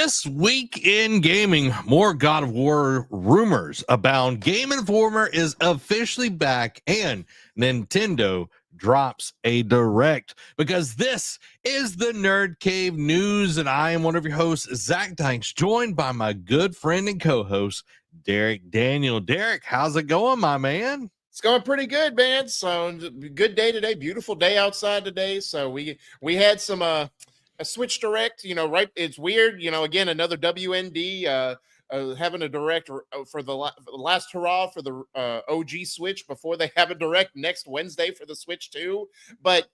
This week in gaming, more God of War rumors abound. Game Informer is officially back, and Nintendo drops a direct, because this is the Nerd Cave News, and I am one of your hosts, Zach Dykes, joined by my good friend and co-host, Derek Daniel. Derek, how's it going, my man? It's going pretty good, man. So good day today. Beautiful day outside today. So we had some a Switch Direct. Right? It's weird. Again, another WND having a direct for the last hurrah for the OG Switch before they have a direct next Wednesday for the Switch 2. But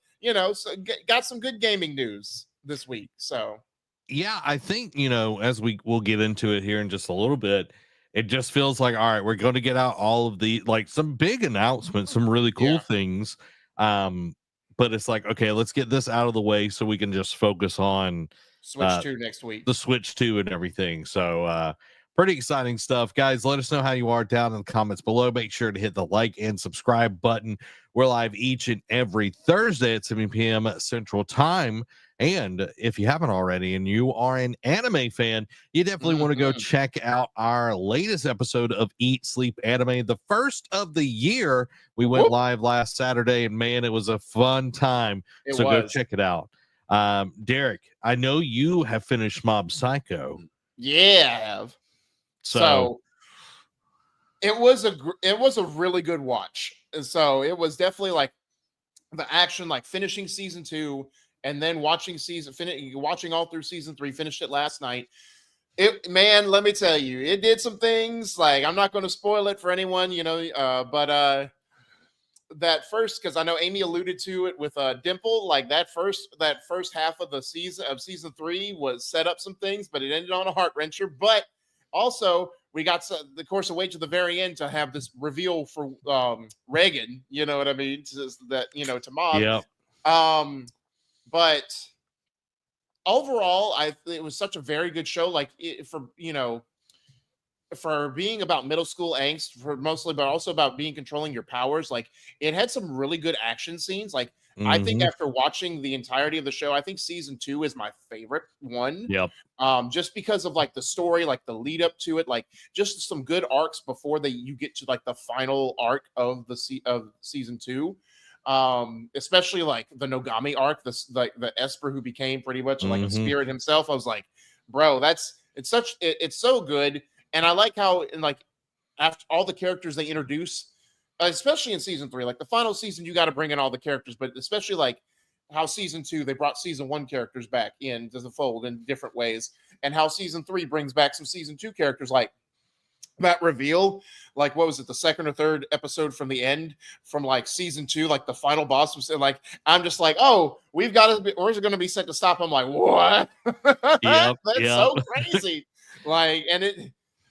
so got some good gaming news this week. So yeah, I think as we'll get into it here in just a little bit. It just feels like, all right, we're going to get out all of the, like, some big announcements, some really cool things. But it's like, okay, let's get this out of the way so we can just focus on Switch 2 next week. The Switch 2 and everything. So pretty exciting stuff. Guys, let us know how you are down in the comments below. Make sure to hit the like and subscribe button. We're live each and every Thursday at 7 p.m. Central Time. And if you haven't already and you are an anime fan, you definitely want to go check out our latest episode of Eat Sleep Anime, the first of the year. We went live last Saturday, and man, it was a fun time. Go check it out. Derek, I know you have finished Mob Psycho. Yeah, I have. So it was a really good watch. So it was definitely like the action, like finishing season 2 and then watching all through season 3. Finished it last night. Man, let me tell you, it did some things. Like, I'm not going to spoil it for anyone, but that first, because I know Amy alluded to it with Dimple, like that first half of season 3 was set up some things, but it ended on a heart wrencher. But also, we got the course of wait to the very end to have this reveal for Reagan. You know what I mean? To Mob. Yeah. But overall, it was such a very good show. Like for being about middle school angst, for mostly, but also about controlling your powers. Like, it had some really good action scenes. Like, I think after watching the entirety of the show, I think season 2 is my favorite one. Yep. Just because of like the story, like the lead up to it, like just some good arcs before you get to like the final arc of season 2. Especially like the Nogami arc, the Esper who became pretty much like a spirit himself. I was like, bro, it's so good. And I like how, like, after all the characters they introduce, especially in season 3, like the final season, you got to bring in all the characters, but especially like how season 2, they brought season 1 characters back into the fold in different ways, and how season 3 brings back some season 2 characters, like that reveal, like, what was it, the second or third episode from the end from like season 2, like the final boss was like, I'm just like, oh, we're going to be sent to stop. I'm like, what? That's so crazy. Like,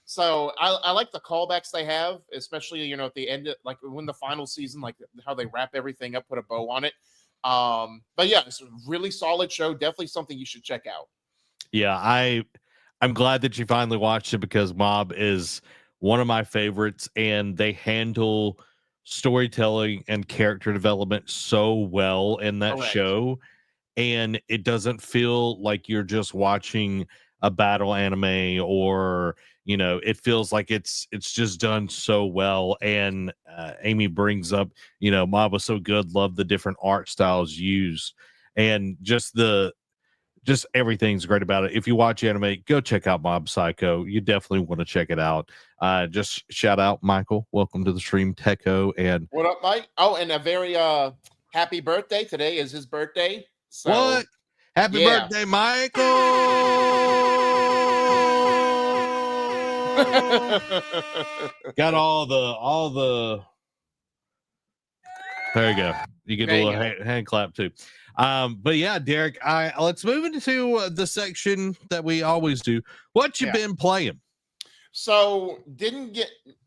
so I like the callbacks they have, especially, at the end, like when the final season, like how they wrap everything up, put a bow on it. But yeah, it's a really solid show. Definitely something you should check out. Yeah, I'm glad that you finally watched it, because Mob is one of my favorites, and they handle storytelling and character development so well in that show. And it doesn't feel like you're just watching a battle anime, or it feels like it's just done so well. And Amy brings up, Mob was so good, love the different art styles used, and just everything's great about it. If you watch anime, go check out Mob Psycho. You definitely want to check it out. Just shout out Michael, welcome to the stream, Techo. And what up, Mike? Oh, and a very happy birthday. Today is his birthday. So what? Happy birthday, Michael! Got all the. There you go. You get a little hand clap too. But yeah, Derek, let's move into the section that we always do. What you been playing? So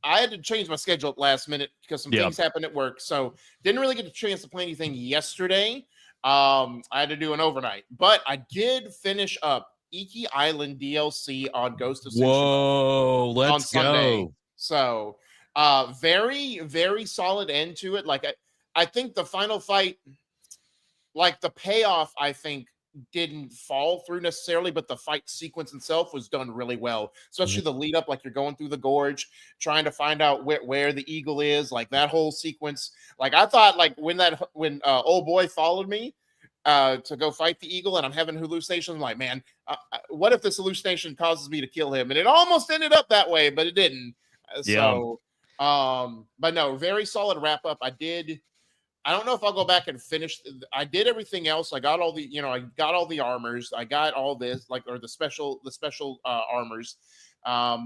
I had to change my schedule at last minute because some things happened at work. So didn't really get a chance to play anything yesterday. I had to do an overnight, but I did finish up Iki Island DLC on Ghost of Tsushima. Whoa, let's go. So very, very solid end to it. Like, I think the final fight, like the payoff, I think didn't fall through necessarily, but the fight sequence itself was done really well. Especially the lead up, like you're going through the gorge, trying to find out where the eagle is. Like that whole sequence. Like I thought, like when old boy followed me to go fight the eagle, and I'm having hallucinations. I'm like, man, what if this hallucination causes me to kill him? And it almost ended up that way, but it didn't. Yeah. But no, very solid wrap up. I don't know if I'll go back and finish. I did everything else. I got all the, I got all the armors. I got all this, like, or the special armors.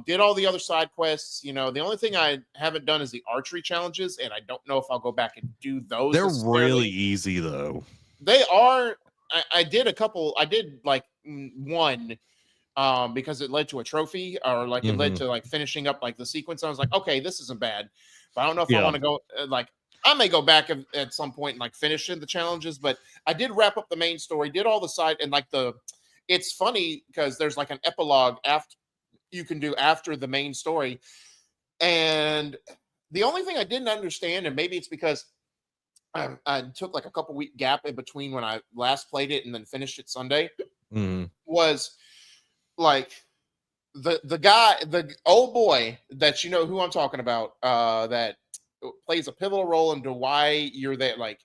Did all the other side quests. The only thing I haven't done is the archery challenges, and I don't know if I'll go back and do those. They're really easy though. They are. I did a couple. I did like one because it led to a trophy, or like it led to like finishing up like the sequence. I was like, okay, this isn't bad, but I don't know if I want to go like. I may go back at some point and like finish in the challenges, but I did wrap up the main story, did all the side, and like it's funny because there's like an epilogue after you can do after the main story. And the only thing I didn't understand, and maybe it's because I took like a couple week gap in between when I last played it and then finished it Sunday, was like the guy, the old boy that who I'm talking about, that plays a pivotal role into why you're there, like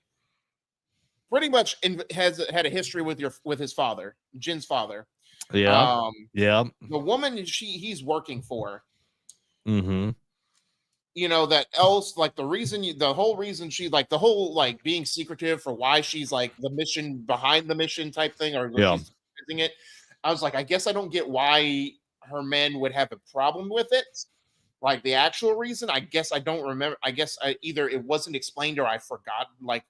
pretty much has had a history with his father, Jin's father. Yeah. The woman he's working for, Mm-hmm. That else, like the whole reason she, like the whole like being secretive for why she's like the mission behind the mission type thing, or she's using it. I was like, I guess I don't get why her men would have a problem with it. Like the actual reason, I guess I don't remember. I guess either it wasn't explained or I forgot, like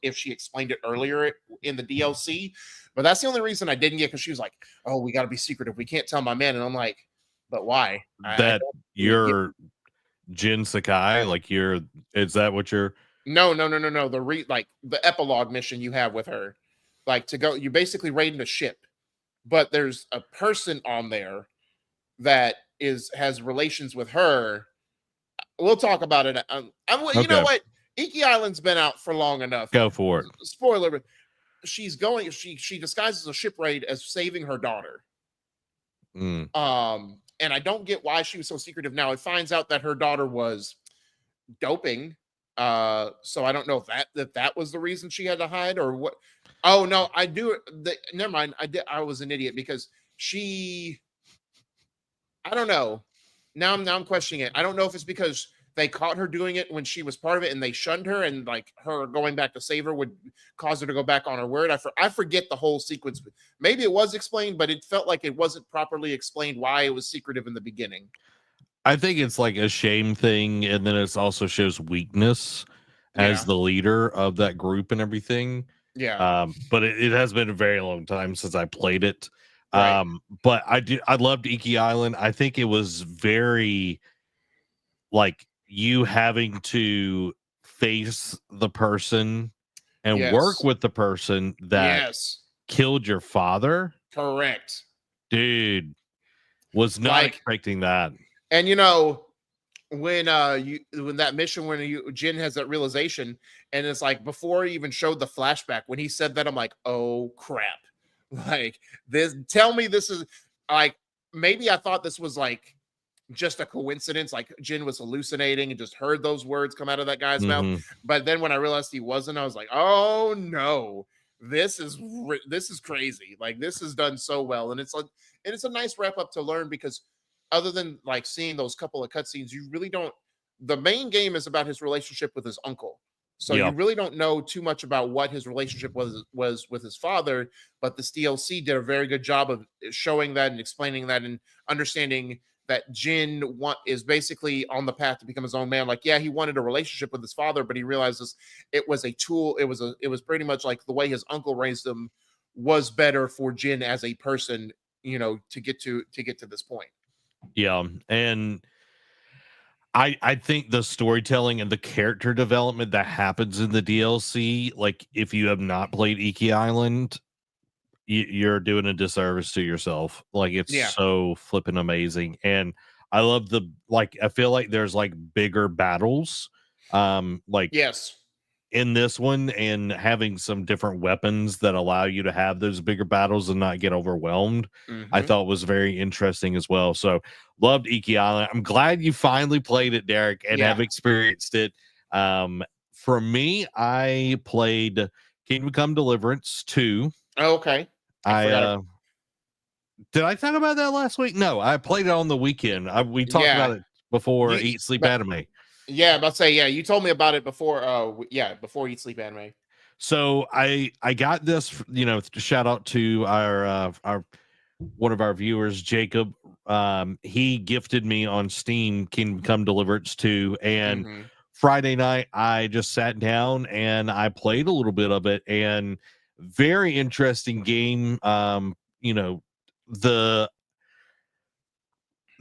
if she explained it earlier in the DLC. But that's the only reason I didn't get, because she was like, "Oh, we got to be secretive. We can't tell my man." And I'm like, "But why?" That you're Jin Sakai, like is that what you're? No. Like the epilogue mission you have with her, like to go. You basically raiding a ship, but there's a person on there that has relations with her. We'll talk about it. You know what? Iki Island's been out for long enough. Go for it. Spoiler, but she's going. She disguises a ship raid as saving her daughter. And I don't get why she was so secretive. Now it finds out that her daughter was doping. So I don't know if that was the reason she had to hide, or what. Oh no, I do. Never mind. I was an idiot because she. I don't know. Now I'm questioning it. I don't know if it's because they caught her doing it when she was part of it and they shunned her, and like her going back to save her would cause her to go back on her word. I forget the whole sequence. Maybe it was explained, but it felt like it wasn't properly explained why it was secretive in the beginning. I think it's like a shame thing, and then it also shows weakness as the leader of that group and everything. Yeah. But it has been a very long time since I played it. Right. But I loved Iki Island. I think it was very like you having to face the person and work with the person that killed your father. Correct. Dude, was not expecting that. And when that mission, when Jin has that realization, and it's like before he even showed the flashback, when he said that, I'm like, oh crap. Like this, tell me this is like, maybe I thought this was like just a coincidence, like Jin was hallucinating and just heard those words come out of that guy's mouth. But then when I realized he wasn't, I was like, oh no, this is crazy. Like this is done so well, and it's a nice wrap up to learn, because other than like seeing those couple of cutscenes, you really don't. The main game is about his relationship with his uncle. So you really don't know too much about what his relationship was with his father, but this DLC did a very good job of showing that and explaining that and understanding that Jin is basically on the path to become his own man. Like, yeah, he wanted a relationship with his father, but he realizes it was a tool. It was pretty much like the way his uncle raised him was better for Jin as a person, to get to this point. Yeah, and I think the storytelling and the character development that happens in the DLC, like if you have not played Iki Island, you're doing a disservice to yourself. Like it's so flipping amazing. And I love I feel like there's like bigger battles. Like in this one, and having some different weapons that allow you to have those bigger battles and not get overwhelmed, I Mm-hmm. thought was very interesting as well. So loved Iki Island. I'm glad you finally played it, Derek, and have Yeah. experienced it. For me, I played Kingdom Come Deliverance 2. Oh, okay. I I forgot. did I talk about that last week? No, I played it on the weekend. We talked about Yeah. it before You, Eat Sleep but Anime. yeah, about to say, yeah, you told me about it before. Yeah, before Eat Sleep Anime. So I got this, shout out to our one of our viewers, Jacob. He gifted me on Steam Kingdom Come Deliverance 2, and Mm-hmm. Friday night I just sat down and I played a little bit of it, and very interesting game. The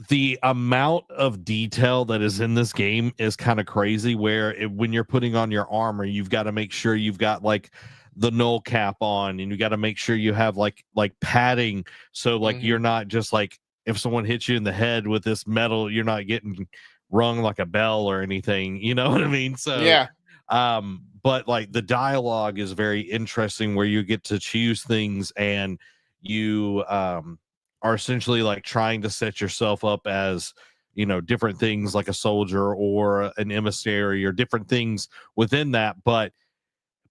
the amount of detail that is in this game is kind of crazy, where when you're putting on your armor, you've got to make sure you've got like the null cap on, and you got to make sure you have like padding, so like Mm-hmm. you're not just like, if someone hits you in the head with this metal, you're not getting rung like a bell or anything, you know what I mean? So Yeah. but like the dialogue is very interesting, where you get to choose things, and you are essentially like trying to set yourself up as, different things, like a soldier or an emissary or different things within that. But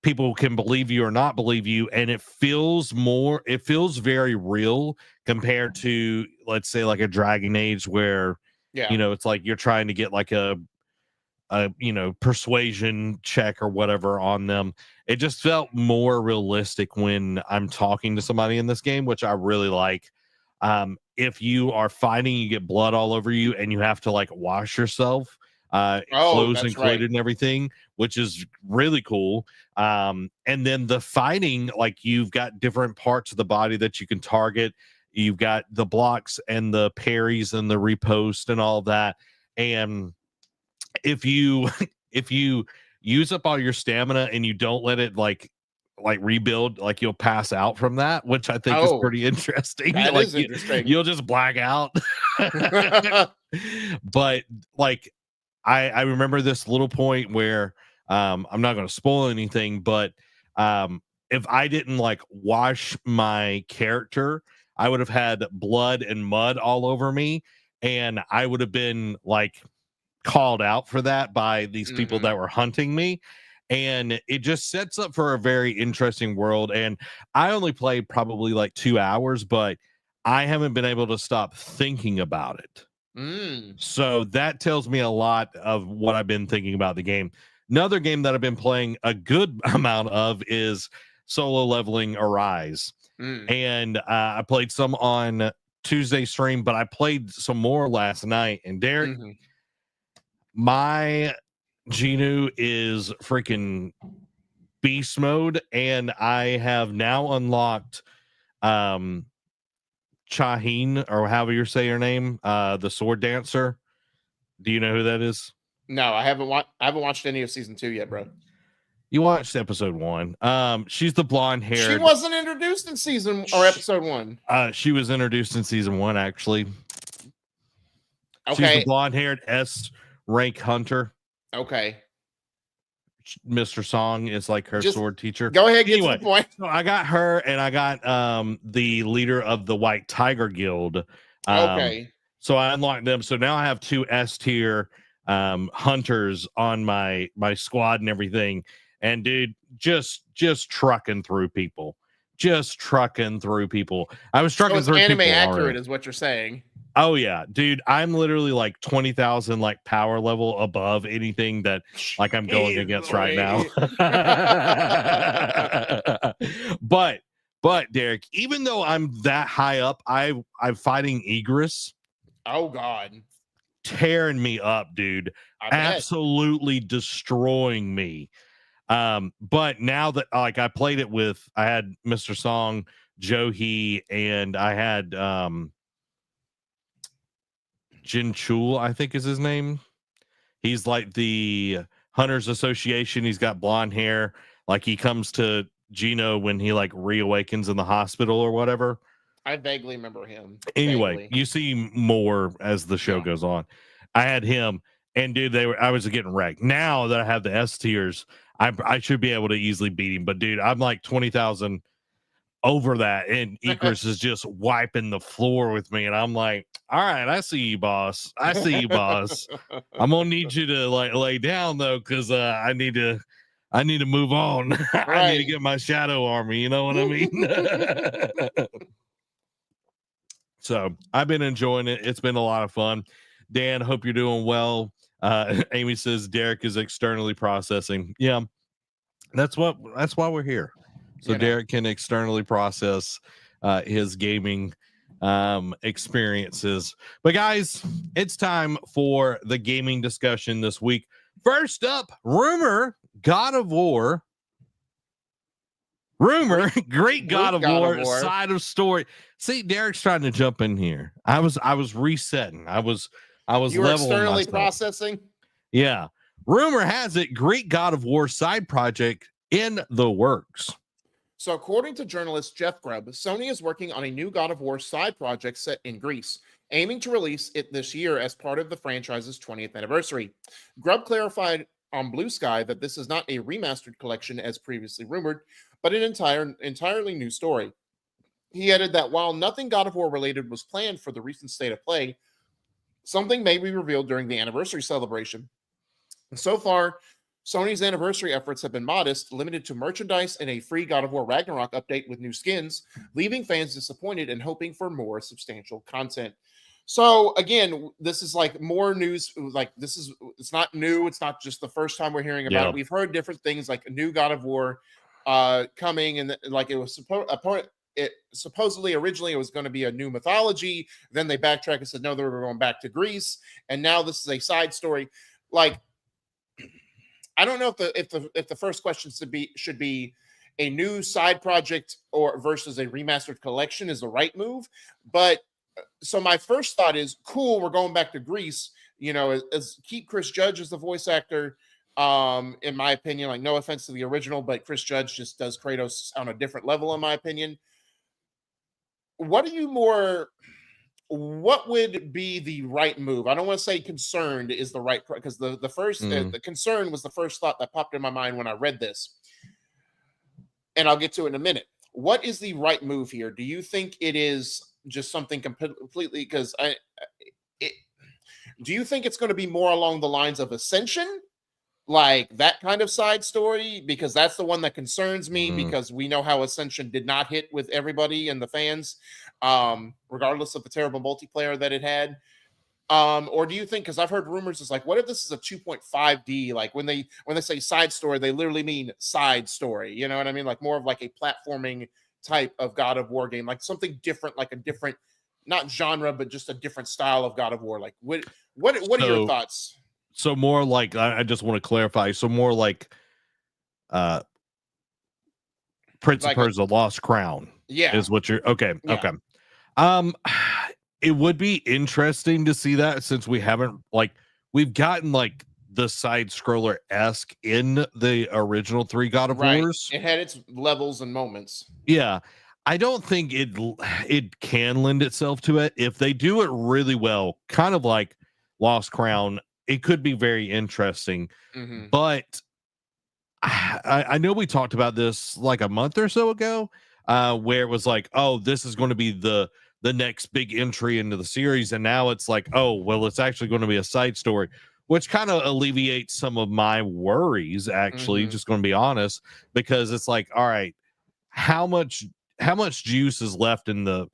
people can believe you or not believe you, and it feels very real compared to, let's say, like a Dragon Age, where Yeah. it's like you're trying to get like a persuasion check or whatever on them. It just felt more realistic when I'm talking to somebody in this game, which I really like. If you are fighting, you get blood all over you, and you have to like wash yourself, Oh, clothes that's right. included and everything, which is really cool. And then the fighting, like, you've got different parts of the body that you can target. You've got the blocks and the parries and the repost and all of that. And if you if you use up all your stamina and you don't let it like rebuild, like, you'll pass out from that, which I think is Oh, pretty interesting. that Like, is interesting. you'll just black out. But like, I remember this little point where, I'm not going to spoil anything, but if I didn't like wash my character, I would have had blood and mud all over me, and I would have been like called out for that by these people Mm-hmm. that were hunting me. And it just sets up for a very interesting world. And I only played probably like 2 hours, but I haven't been able to stop thinking about it. Mm. So that tells me a lot of what I've been thinking about the game. Another game that I've been playing a good amount of is Solo Leveling Arise. Mm. And I played some on Tuesday stream, but I played some more last night. And Derek, Mm-hmm. my Genu is freaking beast mode, and I have now unlocked um Chaheen, or however you say her name, the sword dancer. Do you know who that is? No, I haven't watched any of season 2 yet, bro. You watched episode 1. She's the blonde She haired. wasn't introduced in season or episode 1. She was introduced in season 1, actually. She's the Okay. blonde haired S rank hunter. Okay. Mr. Song is like her Just sword teacher. go ahead, get to Anyway, the point. so I got her, and I got the leader of the White Tiger Guild. Um, Okay. so I unlocked them. So now I have 2 S tier hunters on my squad and everything. And dude, just trucking through people. Just trucking through people. I was So trucking it's through anime people accurate, already. is what you're saying. Oh yeah, dude, I'm literally like 20,000 like power level above anything that like I'm going Jeez against right now. Louise. but Derek, even though I'm that high up, I'm fighting Egress, Oh God. tearing me up, dude. I bet. Absolutely destroying me. But now that like I played it with, I had Mr. Song, Joe He, and I had Jin Chul, I think is his name. He's like the Hunters Association. He's got blonde hair. Like, he comes to Gino when he like reawakens in the hospital or whatever. I vaguely remember him. Anyway, Vaguely. you see more as the show Yeah. goes on. I had him, and dude, I was getting wrecked. Now that I have the S tiers, I should be able to easily beat him. But dude, I'm like 20,000 over that, and Icarus is just wiping the floor with me, and I'm like, all right, I see you, boss. I see you, boss. I'm gonna need you to like lay down though, because I need to move on. I need to Right. get my shadow army. You know what I mean? So I've been enjoying it. It's been a lot of fun. Dan, hope you're doing well. Amy says Derek is externally processing. Yeah, that's why we're here. So Derek can externally process his gaming experiences. But guys, it's time for the gaming discussion this week. First up, God of War. Great God of War side of story. See, Derek's trying to jump in here. I was resetting. I was you were leveling externally myself. processing. Yeah. Rumor has it Great God of War side project in the works. So, according to journalist Jeff Grubb, Sony is working on a new God of War side project set in Greece, aiming to release it this year as part of the franchise's 20th anniversary. Grubb clarified on Blue Sky that this is not a remastered collection as previously rumored, but an entirely new story. He added that while nothing God of War related was planned for the recent state of play, something may be revealed during the anniversary celebration. So far, Sony's anniversary efforts have been modest, limited to merchandise and a free God of War Ragnarok update with new skins, leaving fans disappointed and hoping for more substantial content. So again, this is like more news. Like it's not new. It's not just the first time we're hearing about it. We've heard different things like a new God of War coming, and like it was supposedly originally it was going to be a new mythology. Then they backtracked and said no, they were going back to Greece, and now this is a side story. Like, I don't know if the first question should be a new side project or versus a remastered collection is the right move. But so my first thought is cool. We're going back to Greece. You know, as keep Chris Judge as the voice actor. In my opinion, like no offense to the original, but Chris Judge just does Kratos on a different level, in my opinion. What would be the right move? I don't want to say concerned is the right, because the first the concern was the first thought that popped in my mind when I read this, and I'll get to it in a minute. What is the right move here? Do you think it is just something completely? Because do you think it's going to be more along the lines of Ascension, like that kind of side story? Because that's the one that concerns me, because we know how Ascension did not hit with everybody and the fans, regardless of the terrible multiplayer that it had. Or do you think, because I've heard rumors, it's like, what if this is a 2.5D? Like when they say side story, they literally mean side story. You know what I mean? Like more of like a platforming type of God of War game, like something different, like a different, not genre, but just a different style of God of War. Like what are your thoughts? So more like, I just want to clarify. So more like Prince of Persia: Lost Crown. Yeah. Is what you're okay. Yeah. Okay. It would be interesting to see that, since we haven't, like, we've gotten like the side scroller esque in the original 3 God of Wars. It had its levels and moments. Yeah. I don't think it can lend itself to it. If they do it really well, kind of like Lost Crown, it could be very interesting. But I know we talked about this like a month or so ago, where it was like, oh, this is going to be the next big entry into the series, and now it's like, oh, well, it's actually going to be a side story, which kind of alleviates some of my worries, actually, just going to be honest, because it's like, all right, how much juice is left in the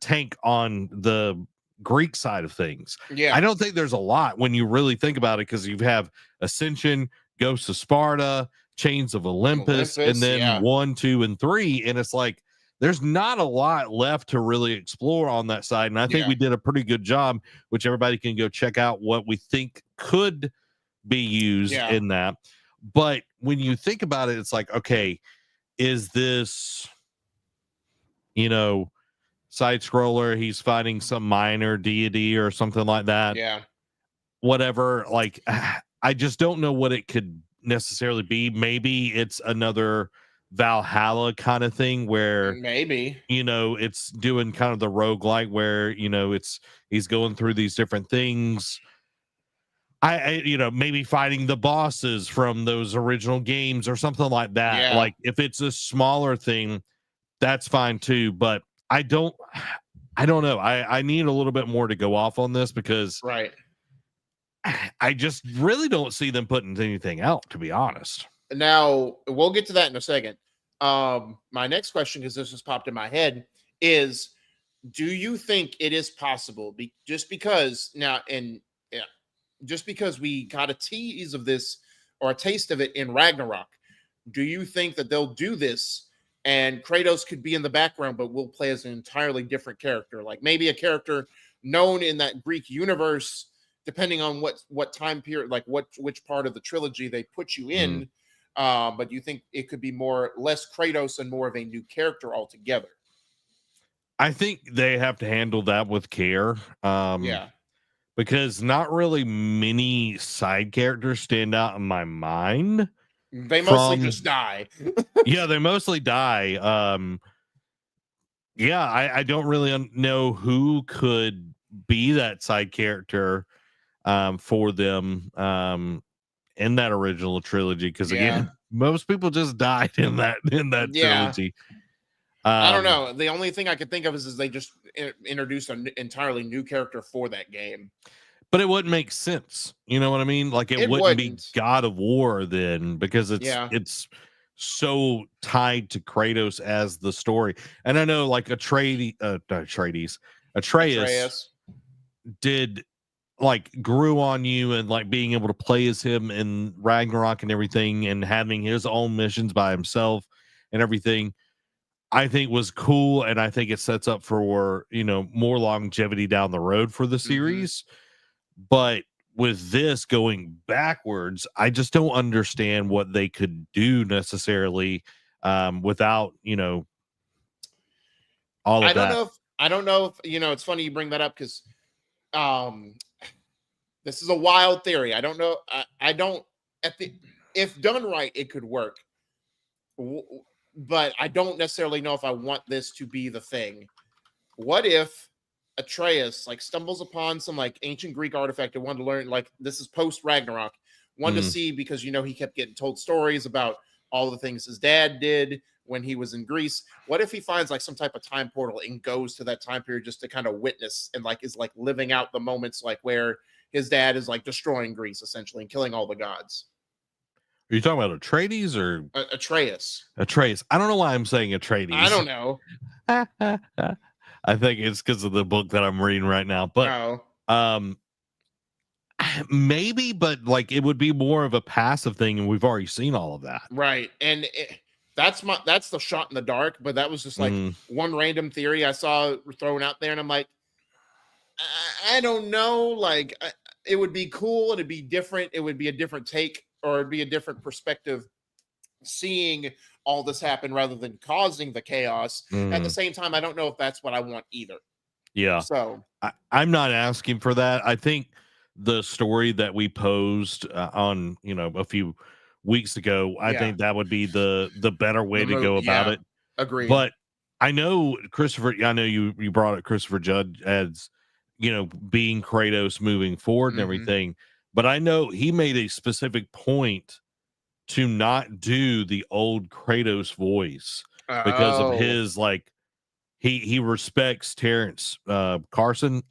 tank on the Greek side of things? Yeah, I don't think there's a lot when you really think about it, because you have Ascension, Ghosts of Sparta, Chains of Olympus, and then 1, 2, and 3, and it's like there's not a lot left to really explore on that side. And I think we did a pretty good job, which everybody can go check out what we think could be used in that. But when you think about it, it's like, okay, is this, side scroller, he's fighting some minor deity or something like that? Yeah. Whatever. Like, I just don't know what it could necessarily be. Maybe it's another Valhalla kind of thing where maybe it's doing kind of the roguelike where he's going through these different things. maybe fighting the bosses from those original games or something like that. Yeah, Like if it's a smaller thing, that's fine too. But I don't, I don't know. I need a little bit more to go off on this because right. I just really don't see them putting anything out, to be honest. Now we'll get to that in a second. My next question, because this just popped in my head, is: do you think it is possible? Just because now, and yeah, just because we got a tease of this or a taste of it in Ragnarok, do you think that they'll do this and Kratos could be in the background, but will play as an entirely different character, like maybe a character known in that Greek universe, depending on what time period, like which part of the trilogy they put you Mm. in. But you think it could be less Kratos and more of a new character altogether? I think they have to handle that with care. Yeah, Because not really many side characters stand out in my mind they mostly from just die. yeah, they mostly die. Yeah, I don't really know who could be that side character for them in that original trilogy because Yeah, again, most people just died in that yeah. trilogy. I don't Um know. The only thing I could think of is they just introduced an entirely new character for that game. but it wouldn't make sense. You know what I mean? Like it It wouldn't be wouldn't. God of War then because it's Yeah, it's so tied to Kratos as the story. And I know like Atreus Atreus. did like grew on you and like being able to play as him in Ragnarok and everything and having his own missions by himself and everything. I think was cool and I think it sets up for, more longevity down the road for the Hmm. series. But with this going backwards, I just don't understand what they could do necessarily without, all I of don't that. know if I don't know if It's funny you bring that up because um, this is a wild theory. I don't know. I don't at the if done right, it could work. But I don't necessarily know if I want this to be the thing. What if Atreus like stumbles upon some like ancient Greek artifact and wanted to learn, like this is post Ragnarok, wanted to Mm. see because he kept getting told stories about all the things his dad did when he was in Greece. What if he finds like some type of time portal and goes to that time period just to kind of witness and like is like living out the moments like where his dad is like destroying Greece essentially and killing all the gods? Are you talking about Atreides or Atreus. Atreus? I don't know why I'm saying I Atreides. don't know. I think it's because of the book that I'm reading right now. But Oh, um maybe, but like it would be more of a passive thing, and we've already seen all of that. right. And that's the shot in the dark, but that was just like Mm, one random theory I saw thrown out there, and I'm like, I don't know. Like, it would be cool. It'd be different. It would be a different take, or it'd be a different perspective, seeing all this happen rather than causing the chaos. At the mm, same time, I don't know if that's what I want either. yeah. So, I'm not asking for that. I think the story that we posed on, a few weeks ago, I yeah, think that would be the better way to go about yeah, it. agreed. But I know Christopher. I know you brought up Christopher Judd as being Kratos moving forward and Hmm. everything. But I know he made a specific point to not do the old Kratos voice because of Oh, his like he respects Terrence Carson,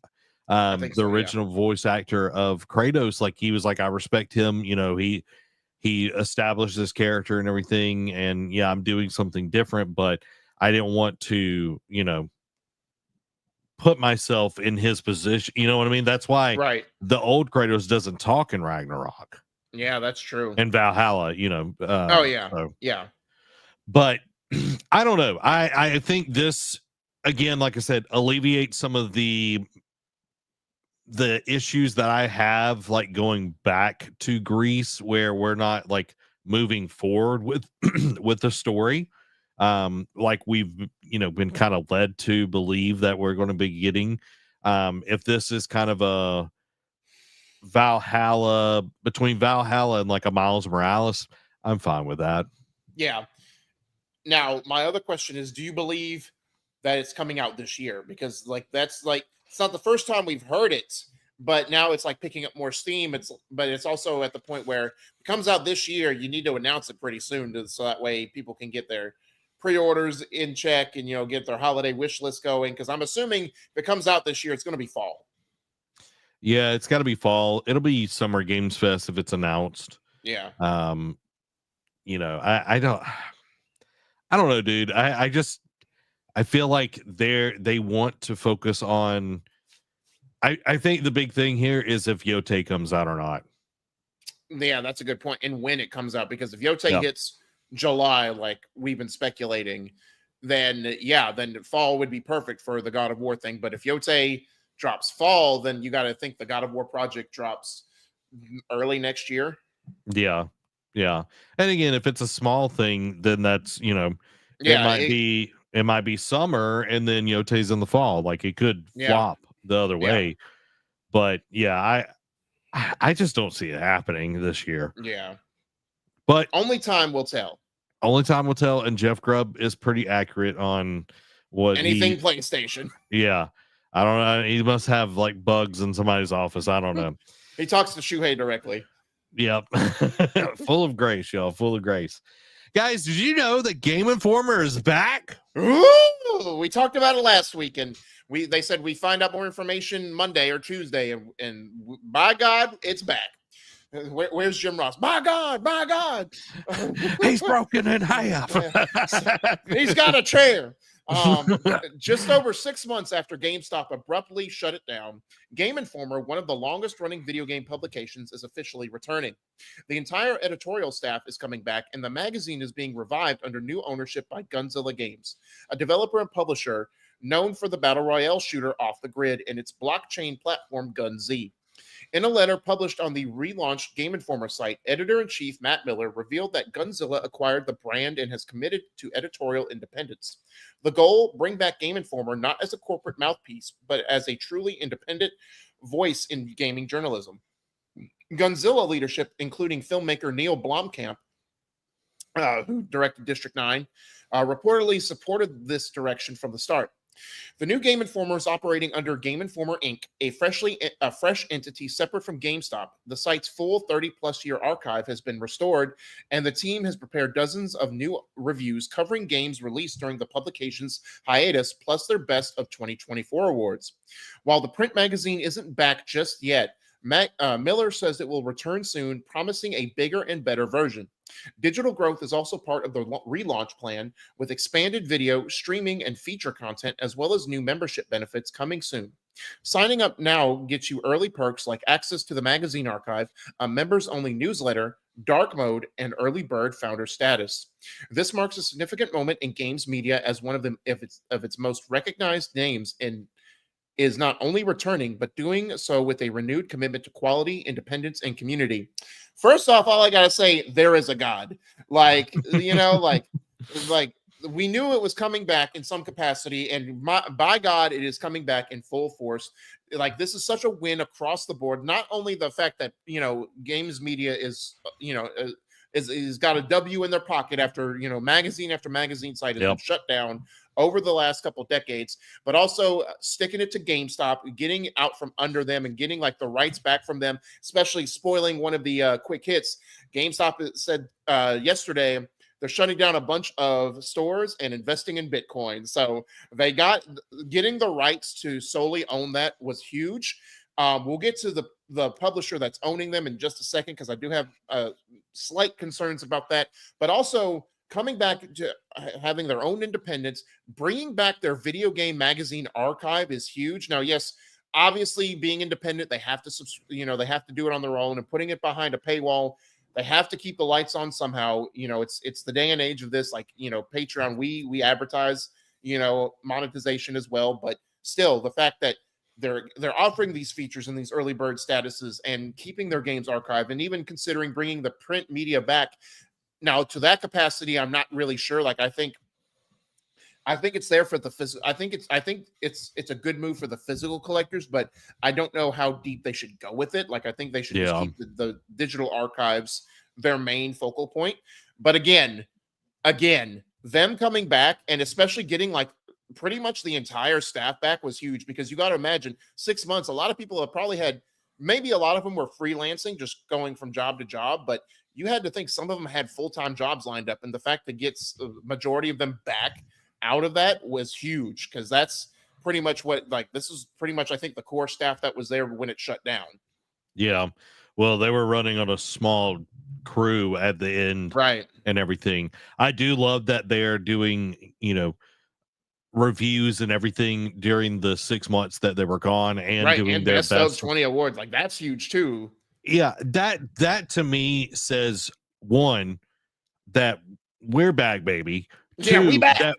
I think the so. Yeah, original voice actor of Kratos. Like he was like, I respect him. He established this character and everything, and yeah, I'm doing something different, but I didn't want to, put myself in his position. You know what I mean? That's why right. the old Kratos doesn't talk in Ragnarok Yeah, that's true. and Valhalla. Oh yeah, So, yeah. but I don't know. I think this again, like I said, alleviates some of the issues that I have, like going back to Greece, where we're not like moving forward with with the story. Like we've been kind of led to believe that we're going to be getting. If this is kind of a Valhalla between Valhalla and like a Miles Morales, I'm fine with that. Yeah. Now, my other question is, do you believe that it's coming out this year? Because like that's like it's not the first time we've heard it, but now it's like picking up more steam. But it's also at the point where it comes out this year, you need to announce it pretty soon so that way people can get their pre-orders in check and get their holiday wish list going. Because I'm assuming if it comes out this year, it's going to be fall. Yeah, it's got to be fall. It'll be Summer Games Fest if it's announced. Yeah. I don't know, dude. I feel like they want to focus on. I think the big thing here is if Yote comes out or not. Yeah, that's a good point. And when it comes out, because if Yote hits July, like we've been speculating, then fall would be perfect for the God of War thing. But if Yote drops fall, then you got to think the God of War project drops early next year. Yeah. And again, if it's a small thing, then that's it might be summer and then Yote's in the fall. Like it could flop the other way. But I just don't see it happening this year. Yeah. But only time will tell. And Jeff Grubb is pretty accurate on what anything PlayStation. Yeah. I don't know. He must have like bugs in somebody's office. I don't know. He talks to Shuhei directly. Yep. Full of grace, y'all. Full of grace. Guys, did you know that Game Informer is back? Ooh, we talked about it last week, and they said we find out more information Monday or Tuesday, and by God, it's back. Where's Jim Ross? By God. He's broken in half. He's got a chair. Just over 6 months after GameStop abruptly shut it down, Game Informer, one of the longest running video game publications, is officially returning. The entire editorial staff is coming back, and the magazine is being revived under new ownership by Gunzilla Games, a developer and publisher known for the Battle Royale shooter Off the Grid and its blockchain platform GunZ. In a letter published on the relaunched Game Informer site, editor-in-chief Matt Miller revealed that Gunzilla acquired the brand and has committed to editorial independence. The goal, bring back Game Informer not as a corporate mouthpiece, but as a truly independent voice in gaming journalism. Gunzilla leadership, including filmmaker Neil Blomkamp, who directed District 9, reportedly supported this direction from the start. The new Game Informer is operating under Game Informer Inc., a fresh entity separate from GameStop. The site's full 30-plus year archive has been restored, and the team has prepared dozens of new reviews covering games released during the publication's hiatus, plus their Best of 2024 awards. While the print magazine isn't back just yet, Miller says it will return soon, promising a bigger and better version. Digital growth is also part of the relaunch plan, with expanded video, streaming, and feature content, as well as new membership benefits coming soon. Signing up now gets you early perks like access to the magazine archive, a members-only newsletter, dark mode, and early bird founder status. This marks a significant moment in games media as one of its most recognized names is not only returning, but doing so with a renewed commitment to quality, independence, and community. First off, all I gotta say, there is a God. Like, like we knew it was coming back in some capacity, and by God, it is coming back in full force. Like, this is such a win across the board. Not only the fact that games media is got a W in their pocket after magazine after magazine site has been shut down over the last couple of decades, but also sticking it to GameStop, getting out from under them and getting like the rights back from them, especially spoiling one of the quick hits. GameStop said yesterday they're shutting down a bunch of stores and investing in Bitcoin. So they getting the rights to solely own that was huge. We'll get to the publisher that's owning them in just a second, because I do have slight concerns about that. But also coming back to having their own independence, bringing back their video game magazine archive is huge. Now, yes, obviously being independent, they have to do it on their own, and putting it behind a paywall, they have to keep the lights on somehow. It's the day and age of this, like, Patreon, we advertise, monetization as well, but still the fact that they're offering these features and these early bird statuses and keeping their games archived, and even considering bringing the print media back. Now, to that capacity, I'm not really sure. Like, I think it's there for the physical. I think it's a good move for the physical collectors, but I don't know how deep they should go with it. Like, I think they should just keep the digital archives their main focal point. But again, them coming back, and especially getting like pretty much the entire staff back was huge, because you got to imagine 6 months. A lot of people have probably had, maybe a lot of them were freelancing, just going from job to job, but you had to think some of them had full-time jobs lined up. And the fact that gets the majority of them back out of that was huge, because that's pretty much what, like, this is pretty much, I think, the core staff that was there when it shut down. Yeah. Well, they were running on a small crew at the end Right. and everything. I do love that they're doing, reviews and everything during the 6 months that they were gone and Right. doing And their best of best. 20 awards. Like, that's huge too. Yeah, that to me says, one, that we're back, baby. Yeah, we Two, back. that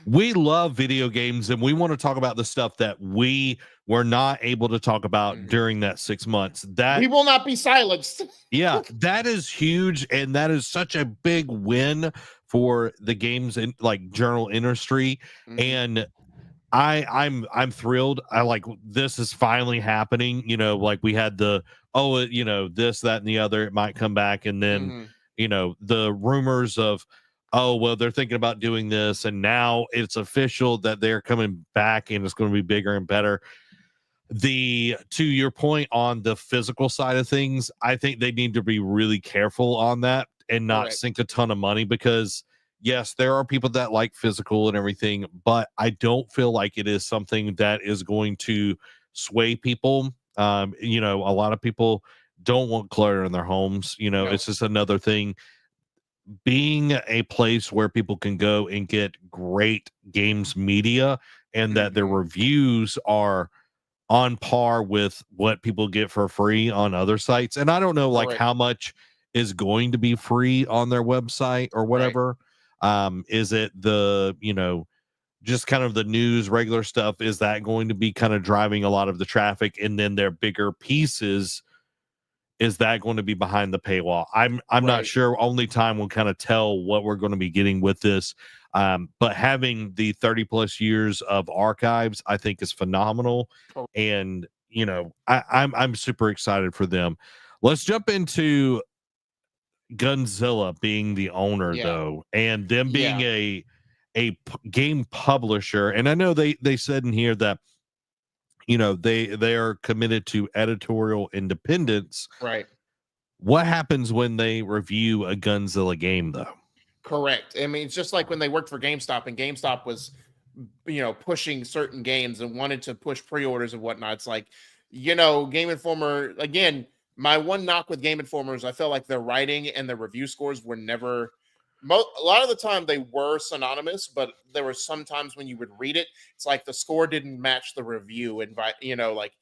we love video games and we want to talk about the stuff that we were not able to talk about Mhm. during that 6 months. We will not be silenced. Yeah, that is huge, and that is such a big win for the games and like journal industry. Mhm. And I'm thrilled. I like this is finally happening. Like we had this, that, and the other. It might come back, and then Mhm. the rumors of, oh well, they're thinking about doing this, and now it's official that they're coming back, and it's going to be bigger and better. To your point on the physical side of things, I think they need to be really careful on that and not Correct. sink a ton of money, because yes, there are people that like physical and everything, but I don't feel like it is something that is going to sway people. A lot of people don't want clutter in their homes. No. It's just another thing. Being a place where people can go and get great games media and that their Mhm. reviews are on par with what people get for free on other sites. And I don't know like Correct. how much is going to be free on their website or Right. whatever. Is it just kind of the news, regular stuff? Is that going to be kind of driving a lot of the traffic? And then their bigger pieces, is that going to be behind the paywall? I'm not Right. sure. Only time will kind of tell what we're going to be getting with this. But having the 30 plus years of archives, I think is phenomenal. Cor- And I'm super excited for them. Let's jump into Gunzilla being the owner Yeah. though, and them being Yeah. game publisher. And I know they said in here that they are committed to editorial independence. Right. What happens when they review a Gunzilla game, though? Correct. I mean, it's just like when they worked for GameStop, and GameStop was, pushing certain games and wanted to push pre-orders and whatnot. It's like, Game Informer, again, my one knock with Game Informer is I felt like their writing and their review scores were never, a lot of the time they were synonymous, but there were some times when you would read it, it's like the score didn't match the review. And, like,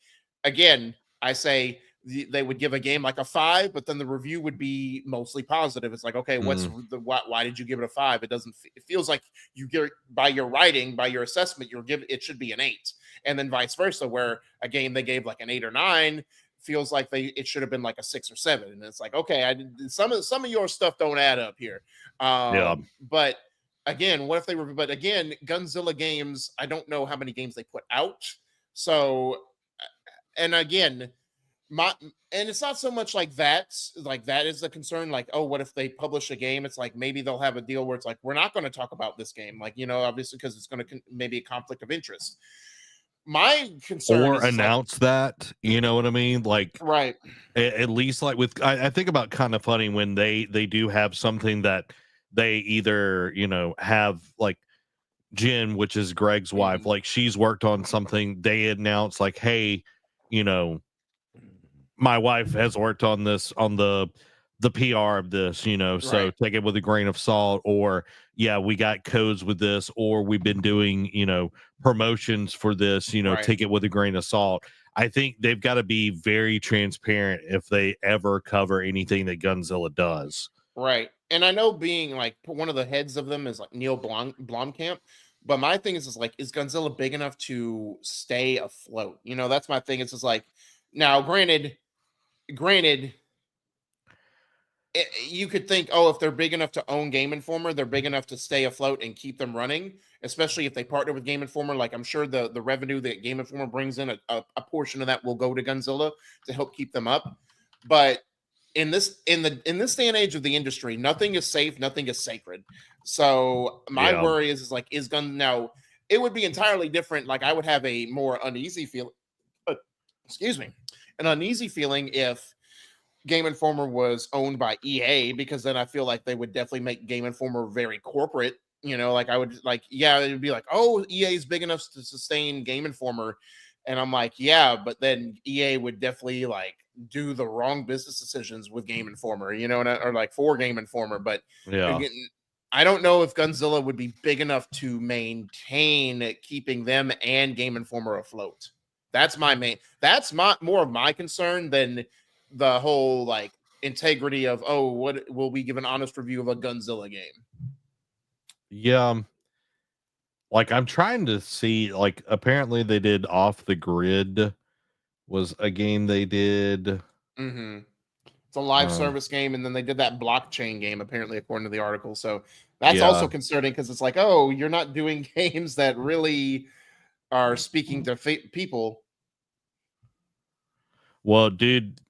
again, I say, they would give a game like a 5, but then the review would be mostly positive. It's like, okay, Mm, why did you give it a 5? It doesn't, it feels like you get, by your writing, by your assessment, it should be an 8. And then vice versa, where a game they gave like an 8 or 9 feels like it should have been like a 6 or 7. And it's like, okay, some of your stuff don't add up here. yeah. But again, what if they were, but again, Gunzilla games, I don't know how many games they put out. So, and again, my and it's not so much like that is the concern. Like, oh, what if they publish a game? It's like maybe they'll have a deal where it's like, we're not going to talk about this game, like, obviously, because it's going to maybe a conflict of interest. My concern Or is like, announce that, you know what I mean? Like right. at least like with I think about Kind of Funny when they do have something that they either have like Jen, which is Greg's wife, Mhm. like she's worked on something. They announce like, hey, you know, my wife has worked on this on the PR of this, so Right. take it with a grain of salt. Or yeah, we got codes with this, or we've been doing, promotions for this, Right. take it with a grain of salt. I think they've got to be very transparent if they ever cover anything that Gunzilla does. Right. And I know, being like one of the heads of them is like Neil Blomkamp. But my thing is like, is Godzilla big enough to stay afloat? That's my thing. It's just like, now, granted, you could think, oh, if they're big enough to own Game Informer, they're big enough to stay afloat and keep them running, especially if they partner with Game Informer. Like, I'm sure the revenue that Game Informer brings in, a portion of that will go to Gunzilla to help keep them up. But in this day and age of the industry, nothing is safe, nothing is sacred. So my Yeah. worry is like, is Gun now, it would be entirely different. Like I would have a more uneasy feeling. Excuse me, an uneasy feeling if Game Informer was owned by EA, because then I feel like they would definitely make Game Informer very corporate. Like I would like, yeah, it would be like, oh, EA is big enough to sustain Game Informer. And I'm like, yeah, but then EA would definitely like do the wrong business decisions with Game Informer, or like for Game Informer. But Yeah. again, I don't know if Gunzilla would be big enough to maintain keeping them and Game Informer afloat. That's more of my concern than the whole like integrity of, oh, what will we give an honest review of a Gunzilla game? Yeah. Like I'm trying to see, like apparently they did Off the Grid was a game they did. Mm-hmm. It's a live service game, and then they did that blockchain game, apparently, according to the article. So that's also concerning, because it's like, oh, you're not doing games that really are speaking to people. Well, dude,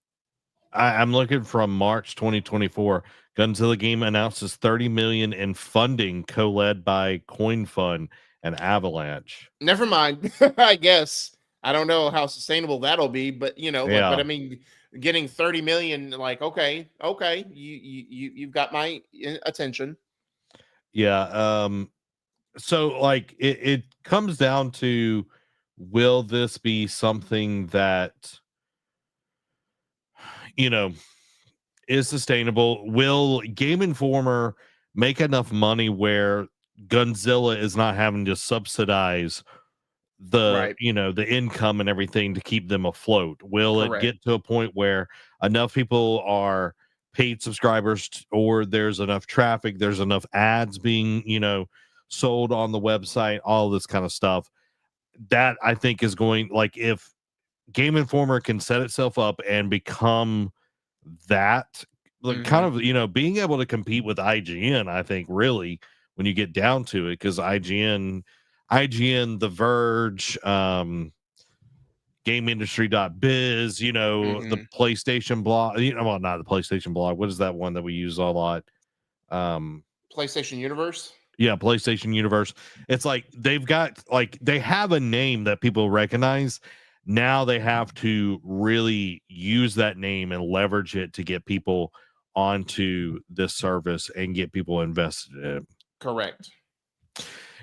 I'm looking from March 2024. Gunzilla game announces 30 million in funding, co-led by CoinFund and Avalanche. Never mind. I guess I don't know how sustainable that'll be, but but I mean, getting 30 million, like, okay, you've got my attention. Yeah. So like it comes down to, will this be something that is sustainable? Will Game Informer make enough money where Gunzilla is not having to subsidize the the income and everything to keep them afloat? Will Correct. It get to a point where enough people are paid subscribers, or there's enough traffic, there's enough ads being sold on the website, all this kind of stuff? That I think is going, like, if Game Informer can set itself up and become that, like, kind of being able to compete with IGN, I think, really, when you get down to it, because IGN, The Verge, GameIndustry.biz, the PlayStation blog, well, not the PlayStation blog. What is that one that we use a lot? PlayStation Universe. Yeah, PlayStation Universe. It's like they have a name that people recognize. Now they have to really use that name and leverage it to get people onto this service and get people invested in it. Correct.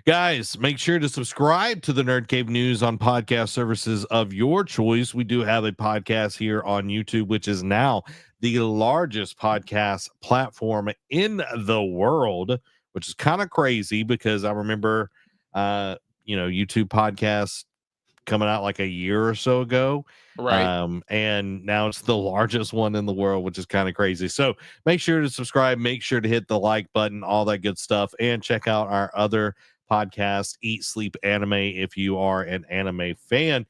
Guys, make sure to subscribe to the Nerd Cave News on podcast services of your choice. We do have a podcast here on YouTube, which is now the largest podcast platform in the world, which is kind of crazy, because I remember, YouTube podcasts coming out like a year or so ago. Right. And now it's the largest one in the world, which is kind of crazy. So make sure to subscribe, make sure to hit the like button, all that good stuff, and check out our other podcast, Eat Sleep Anime, if you are an anime fan.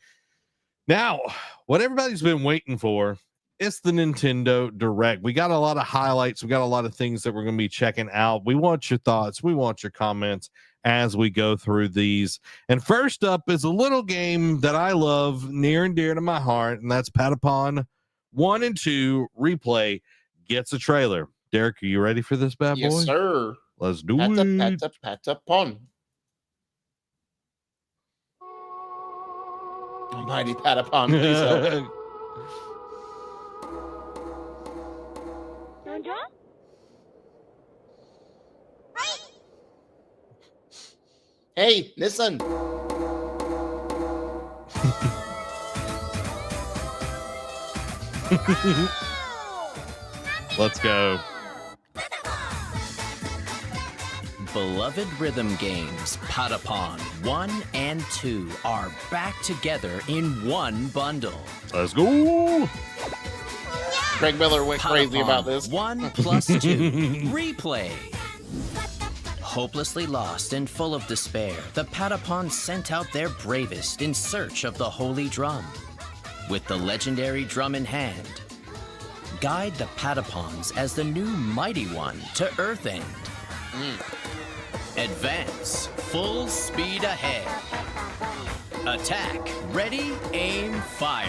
Now, what everybody's been waiting for, it's the Nintendo Direct. We got a lot of highlights. We got a lot of things that we're going to be checking out. We want your thoughts. We want your comments as we go through these. And first up is a little game that I love, near and dear to my heart, and that's Patapon 1 and 2 Replay gets a trailer. Derek, are you ready for this bad boy? Yes, sir. Let's do it. Patapon. Almighty Patapon, please help. Hey, listen. Let's go. Beloved rhythm games, Patapon 1 and 2 are back together in one bundle. Let's go. Greg Miller went crazy about this. 1 plus 2 Replay. Hopelessly lost and full of despair, the Patapons sent out their bravest in search of the Holy Drum. With the legendary drum in hand, guide the Patapons as the new Mighty One to Earthend. Advance, full speed ahead. Attack, ready, aim, fire.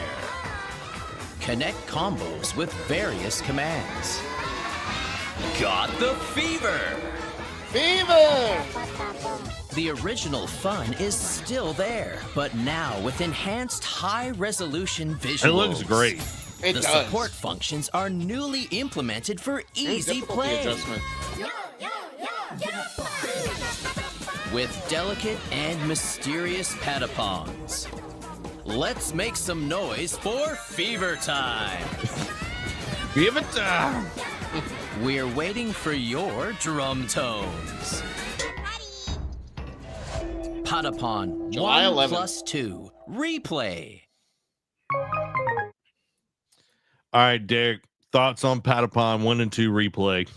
Connect combos with various commands. Got the fever! Fever! The original fun is still there, but now with enhanced high-resolution visuals. It looks great. It The does. support functions are newly implemented for easy Difficulty play. adjustment. With delicate and mysterious Patapons. Let's make some noise for Fever Time. Give it time. We're waiting for your drum tones. Patapon July 1 11th. plus 2 replay. All right, Derek. Thoughts on Patapon 1 and 2 replay?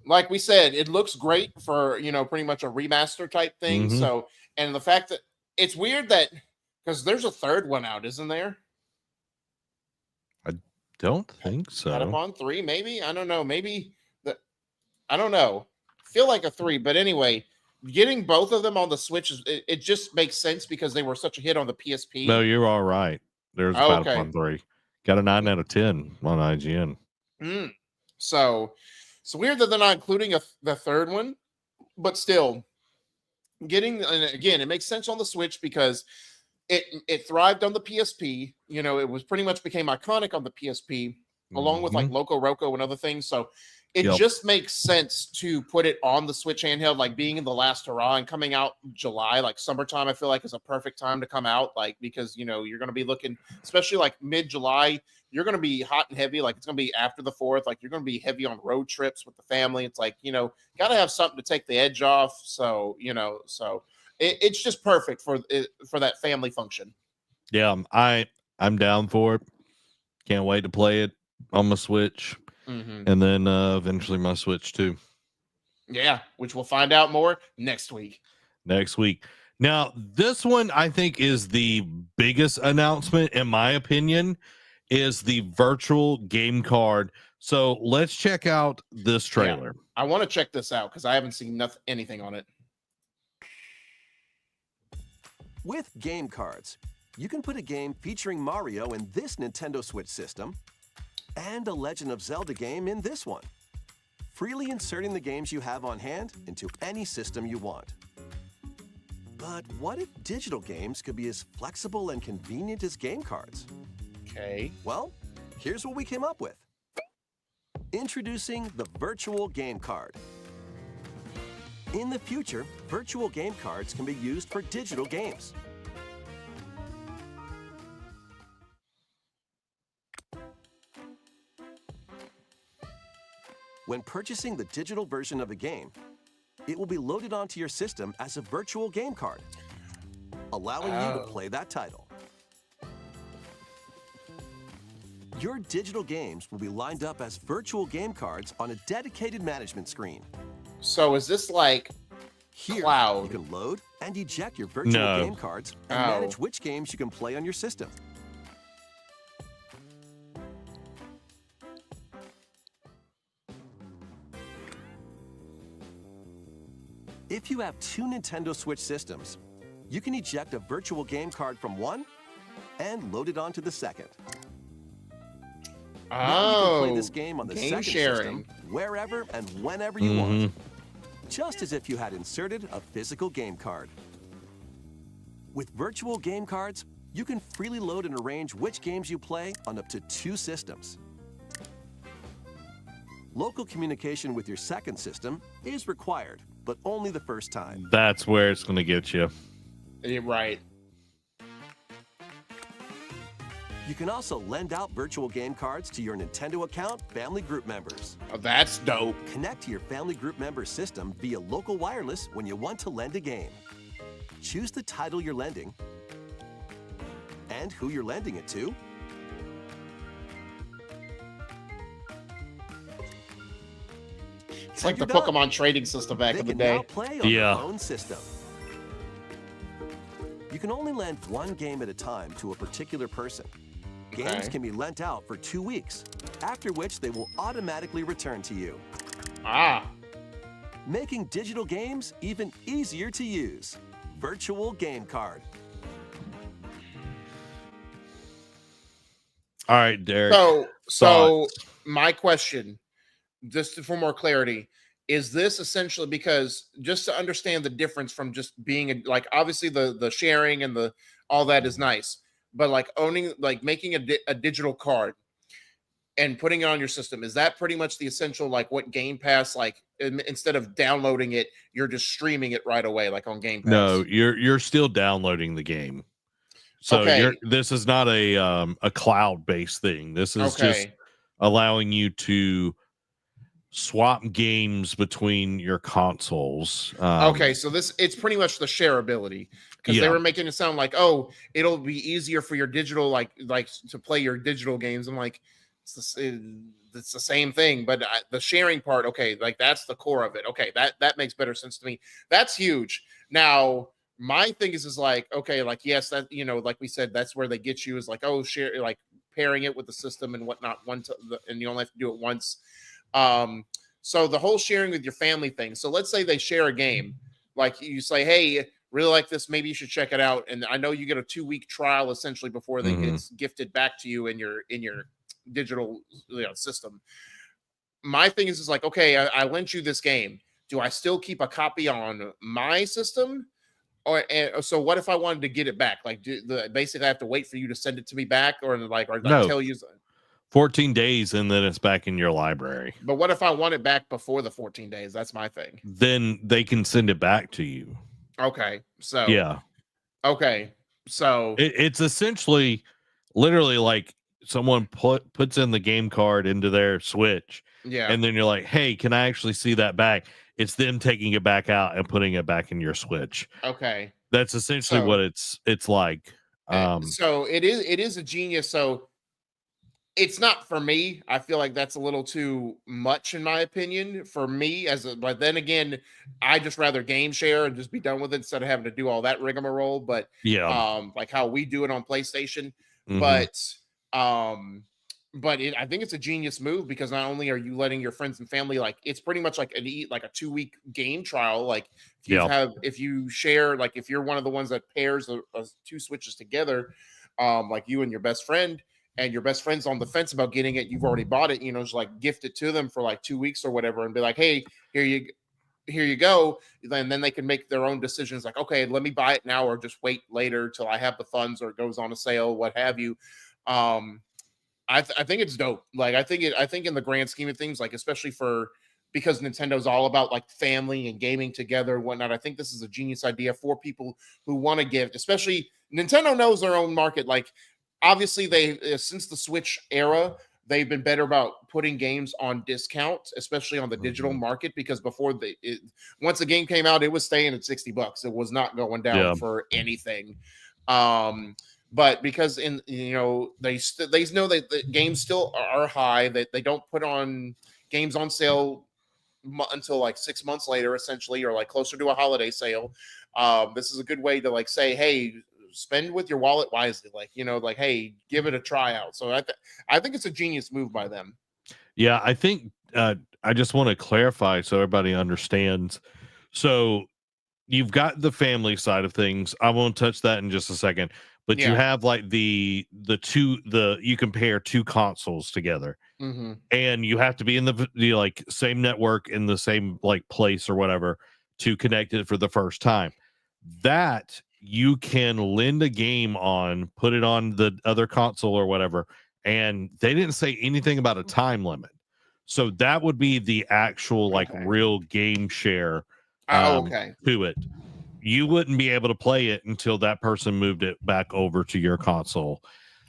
Like we said, it looks great for, pretty much a remaster type thing. Mhm. So, and the fact that it's weird that because there's a third one out, isn't there? Don't think so. Patapon 3, maybe? I don't know. Maybe I don't know. Feel like a 3, but anyway, getting both of them on the Switch it just makes sense because they were such a hit on the PSP. No, you're all right. There's Oh, okay. Patapon 3. Got a 9 out of 10 on IGN. So it's weird that they're not including the third one, but still and again, it makes sense on the Switch because it thrived on the PSP. It was pretty much became iconic on the PSP along with like Loco Roco and other things. So it just makes sense to put it on the Switch handheld, like being in the last hurrah and coming out July, like summertime. I feel like is a perfect time to come out, like because you're going to be looking, especially like mid-July, you're going to be hot and heavy. Like it's going to be after the 4th. Like you're going to be heavy on road trips with the family. It's like got to have something to take the edge off. So it's just perfect for that family function. Yeah, I'm down for it. Can't wait to play it on my Switch. And then eventually my Switch too. Yeah, which we'll find out more next week. Now, this one I think is the biggest announcement, in my opinion, is the virtual game card. So let's check out this trailer. Yeah, I want to check this out because I haven't seen anything on it. With game cards, you can put a game featuring Mario in this Nintendo Switch system and a Legend of Zelda game in this one, freely inserting the games you have on hand into any system you want. But what if digital games could be as flexible and convenient as game cards? Okay. Well, here's what we came up with. Introducing the virtual game card. In the future, virtual game cards can be used for digital games. When purchasing the digital version of a game, it will be loaded onto your system as a virtual game card, allowing you to play that title. Your digital games will be lined up as virtual game cards on a dedicated management screen. So is this like Here, cloud? you can load and eject your virtual game cards and manage which games you can play on your system. If you have 2 Nintendo Switch systems, you can eject a virtual game card from one and load it onto the second. Now you can play this game on the second system wherever and whenever you want, just as if you had inserted a physical game card. With virtual game cards, you can freely load and arrange which games you play on up to 2 systems. Local communication with your second system is required, but only the first time. That's where it's going to get you. You're right. You can also lend out virtual game cards to your Nintendo account family group members. Oh, that's dope. Connect to your family group member system via local wireless when you want to lend a game. Choose the title you're lending and who you're lending it to. It's like the Pokemon trading system back in the day. Now play on their own system. You can only lend one game at a time to a particular person. Games can be lent out for 2 weeks, after which they will automatically return to you. Making digital games even easier to use. Virtual game card. All right, Derek. So my question, just for more clarity, is this essentially, because just to understand the difference from just being like, obviously the sharing and the all that is nice, but like owning, like making a digital card and putting it on your system, is that pretty much the essential, like what Game Pass, like instead of downloading it, you're just streaming it right away, like on Game No, Pass? you're still downloading the game. So Okay. this is not a cloud-based thing. This is just Okay. allowing you to swap games between your consoles. Okay, so this, it's pretty much the shareability, because they Yeah. were making it sound like, oh, it'll be easier for your digital, like to play your digital games. I'm like, it's the same thing, but the sharing part, okay, like that's the core of it. Okay, that makes better sense to me. That's huge. Now, my thing is like, okay, like yes, that, like we said, that's where they get you, is like, oh, share, like pairing it with the system and whatnot, and you only have to do it once. Um, so the whole sharing with your family thing. So let's say they share a game, like you say, hey, really like this, maybe you should check it out. And I know you get a 2-week trial essentially before they Mhm. it's gifted back to you in your digital, system. My thing is like, okay, I lent you this game. Do I still keep a copy on my system? So what if I wanted to get it back? Like, basically I have to wait for you to send it to me back, or No, tell you. 14 days and then it's back in your library. But what if I want it back before the 14 days? That's my thing. Then they can send it back to you. Okay. So, Yeah. okay. So, It's essentially literally like someone puts in the game card into their Switch, yeah. and then you're like, hey, can I actually see that back? It's them taking it back out and putting it back in your Switch. Okay. That's essentially So, what it's like. so it is a genius. So it's not for me. I feel like that's a little too much in my opinion for me but then again, I just rather game share and just be done with it instead of having to do all that rigmarole. But Yeah. like how we do it on PlayStation. Mhm. But um I think it's a genius move, because not only are you letting your friends and family, like it's pretty much like like a 2-week game trial. Like Yeah. if you share, like if you're one of the ones that pairs two Switches together, like you and your best friend, and your best friend's on the fence about getting it, you've already bought it, just like gift it to them for like 2 weeks or whatever, and be like, hey, here you go. Then they can make their own decisions, like, okay, let me buy it now or just wait later till I have the funds, or it goes on a sale, what have you. um I think it's dope. Like I think in the grand scheme of things, like especially because Nintendo's all about like family and gaming together and whatnot, I think this is a genius idea for people who want to give. Especially Nintendo knows their own market. Like obviously they since the Switch era, they've been better about putting games on discount, especially on the digital Mhm. market, because before once a game came out, it was staying at $60. It was not going down Yeah. for anything. Um, but because they know that the games still are high, that they don't put on games on sale until like 6 months later, essentially, or like closer to a holiday sale. This is a good way to like say, hey, spend with your wallet wisely, like like, hey, give it a try out. So I think it's a genius move by them. Yeah, I think I just want to clarify so everybody understands. So you've got the family side of things. I won't touch that in just a second, but you Yeah. have like you compare two consoles together, Mm-hmm. and you have to be in the like same network in the same like place or whatever to connect it for the first time. That you can lend a game on, put it on the other console or whatever, and they didn't say anything about a time limit. So that would be the actual like Okay. real game share Okay. to it. You wouldn't be able to play it until that person moved it back over to your console.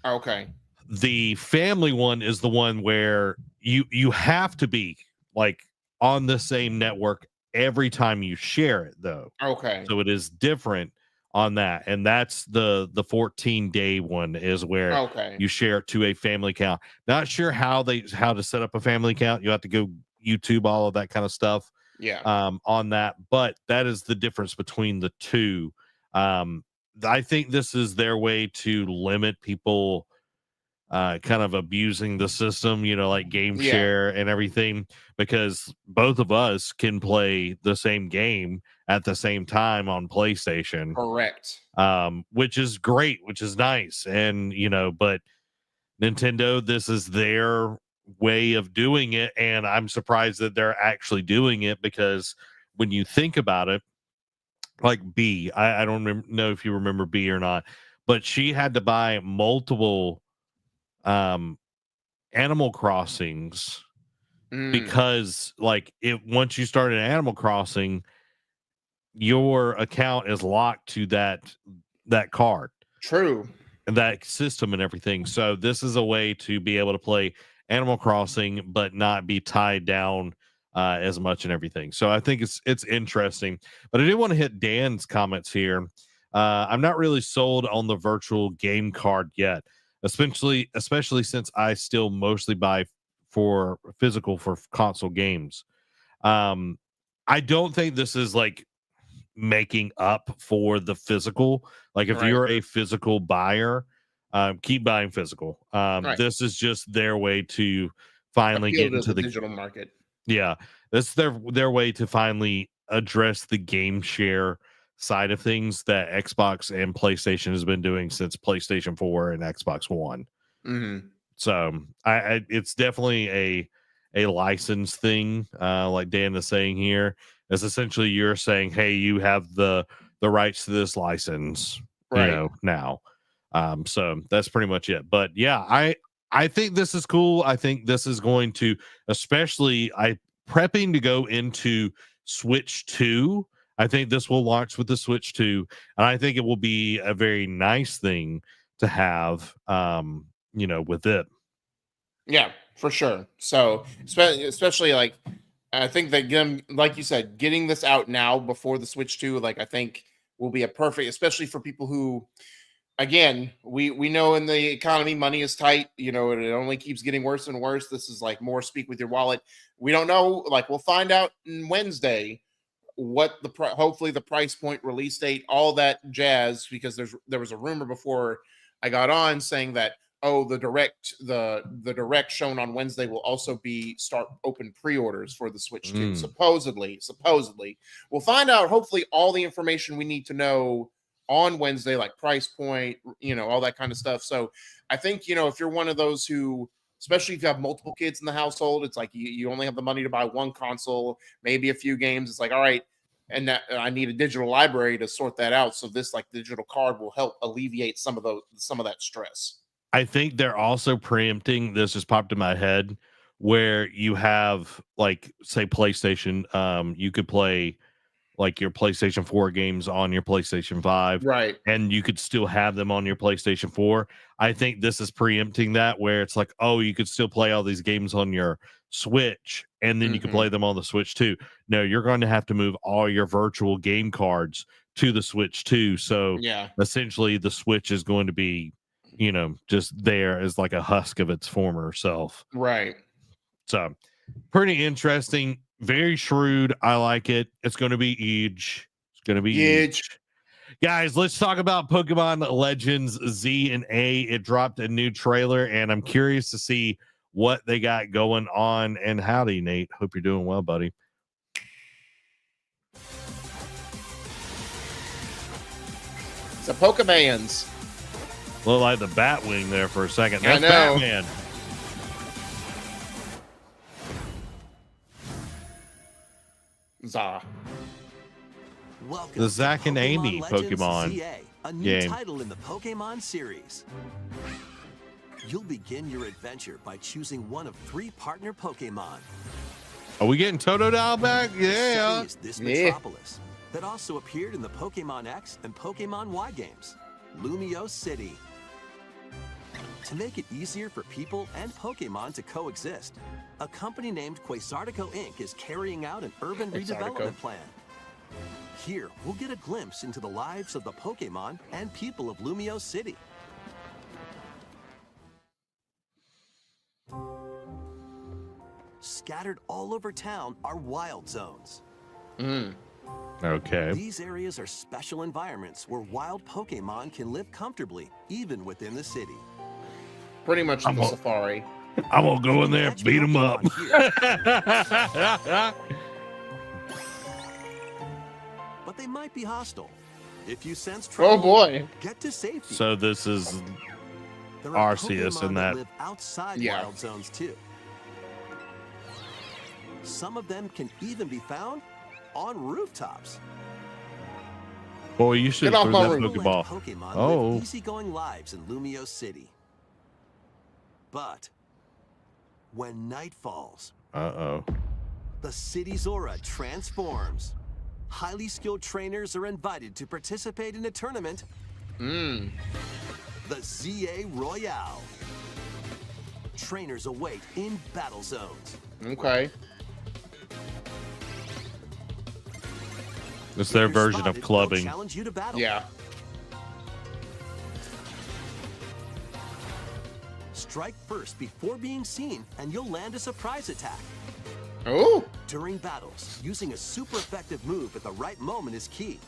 Okay. The family one is the one where you have to be like on the same network every time you share it though. Okay. So it is different on that. And that's the 14-day one is where Okay. you share it to a family account. Not sure how to set up a family account. You have to go YouTube all of that kind of stuff Yeah. on that, but that is the difference between the two. I think this is their way to limit people kind of abusing the system, like game Yeah. share and everything, because both of us can play the same game at the same time on PlayStation, Correct. which is great, which is nice. And, but Nintendo, this is their way of doing it, and I'm surprised that they're actually doing it, because when you think about it, like I don't know if you remember B or not, but she had to buy multiple Animal Crossings because like once you start an Animal Crossing, your account is locked to that card. True. And that system and everything. So this is a way to be able to play Animal Crossing but not be tied down as much and everything. So I think it's interesting. But I do want to hit Dan's comments here. I'm not really sold on the virtual game card yet, especially since I still mostly buy for physical for console games. I don't think this is like making up for the physical. Like if you're a physical buyer, keep buying physical. This is just their way to finally Appeal get into to the digital market. Yeah, that's their way to finally address the game share side of things that Xbox and PlayStation has been doing since PlayStation 4 and Xbox One. So I it's definitely a license thing, like Dan is saying here. Is essentially you're saying, hey, you have the rights to this license, you know, now. So that's pretty much it. But yeah, I think this is cool. I think this is going to, especially prepping to go into Switch 2. I think this will launch with the Switch 2, and I think it will be a very nice thing to have, you know, with it. Yeah, for sure. So especially like, I think that like you said, getting this out now before the Switch 2, like I think will be a perfect, especially for people who, again, we know in the economy money is tight, you know, and it only keeps getting worse and worse. This is like more speak with your wallet. We don't know, like we'll find out on Wednesday what hopefully the price point, release date, all that jazz, because there was a rumor before I got on saying that the direct shown on Wednesday will also start open pre-orders for the Switch 2. Supposedly. We'll find out hopefully all the information we need to know on Wednesday, like price point, you know, all that kind of stuff. So I think, you know, if you're one of those who, especially if you have multiple kids in the household, it's like you only have the money to buy one console, maybe a few games. It's like, all right, and that I need a digital library to sort that out. So this like digital card will help alleviate some of that stress. I think they're also preempting, this just popped in my head, where you have like say PlayStation, you could play like your PlayStation 4 games on your PlayStation 5, right? And you could still have them on your PlayStation 4. I think this is preempting that, where it's like, oh, you could still play all these games on your Switch, and then you can play them on the Switch too. No, you're going to have to move all your virtual game cards to the Switch too. So essentially, the Switch is going to be, you know, just there as like a husk of its former self, right? So pretty interesting. Very shrewd. I like it. It's going to be huge. It's going to be huge. Guys, let's talk about Pokemon Legends Z and A. It dropped a new trailer, and I'm curious to see what they got going on. And howdy, Nate. Hope you're doing well, buddy. It's a Pokemans. Look like the Batwing there for a second. I That's know. Batman. Zah. Welcome The Zack and Amy Pokemon ZA, a new game. title in the Pokemon series. You'll begin your adventure by choosing one of 3 partner Pokemon. Are we getting Totodile back? Yeah. So is this Metropolis that also appeared in the Pokemon X and Pokemon Y games, Lumio City. To make it easier for people and Pokemon to coexist, a company named Quasartico Inc. is carrying out an urban redevelopment plan. Here, we'll get a glimpse into the lives of the Pokemon and people of Lumio City. Scattered all over town are wild zones. Okay. These areas are special environments where wild Pokemon can live comfortably, even within the city. Pretty much the safari. I'm gonna go in there and beat him up. But they might be hostile. If you sense trouble, Oh boy. get to safety. So this is There are Arceus Pokemon in that. live outside Yeah. wild zones too. Some of them can even be found on rooftops. Boy, you should Get off throw my that roof. Pokeball. Pokemon Oh. live easygoing lives in Lumio City. But when night falls, Uh-oh. the city's aura transforms. Highly skilled trainers are invited to participate in a tournament, the ZA Royale. Trainers await in battle zones. Okay. It's their If you're version of spotted, they'll clubbing. challenge you to battle. Yeah. Strike first before being seen, and you'll land a surprise attack. Oh. During battles, using a super effective move at the right moment is key.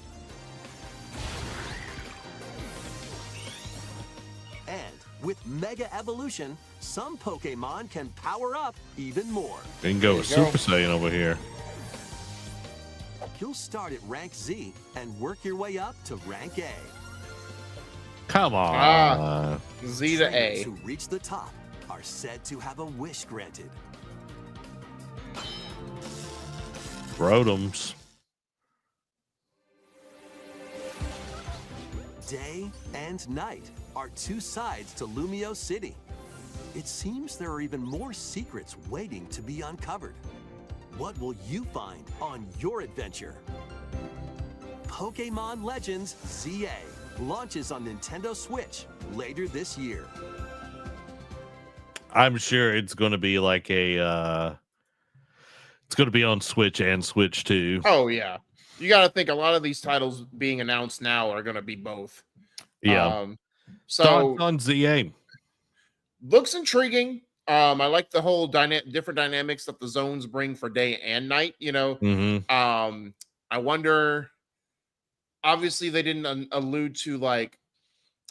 And with Mega Evolution, some Pokemon can power up even more. They can go with There you Super Saiyan over here. You'll start at rank Z and work your way up to rank A. Come on. Z to Trainers A. who reach the top are said to have a wish granted. Rotoms. Day and night are two sides to Lumio City. It seems there are even more secrets waiting to be uncovered. What will you find on your adventure? Pokemon Legends ZA launches on Nintendo Switch later this year. I'm sure it's going to be like a it's going to be on Switch and Switch 2. Oh yeah. You got to think a lot of these titles being announced now are going to be both. Yeah. So Thoughts on ZA. looks intriguing. I like the whole different dynamics that the zones bring for day and night. You know, Mm-hmm. I wonder. Obviously, they didn't allude to like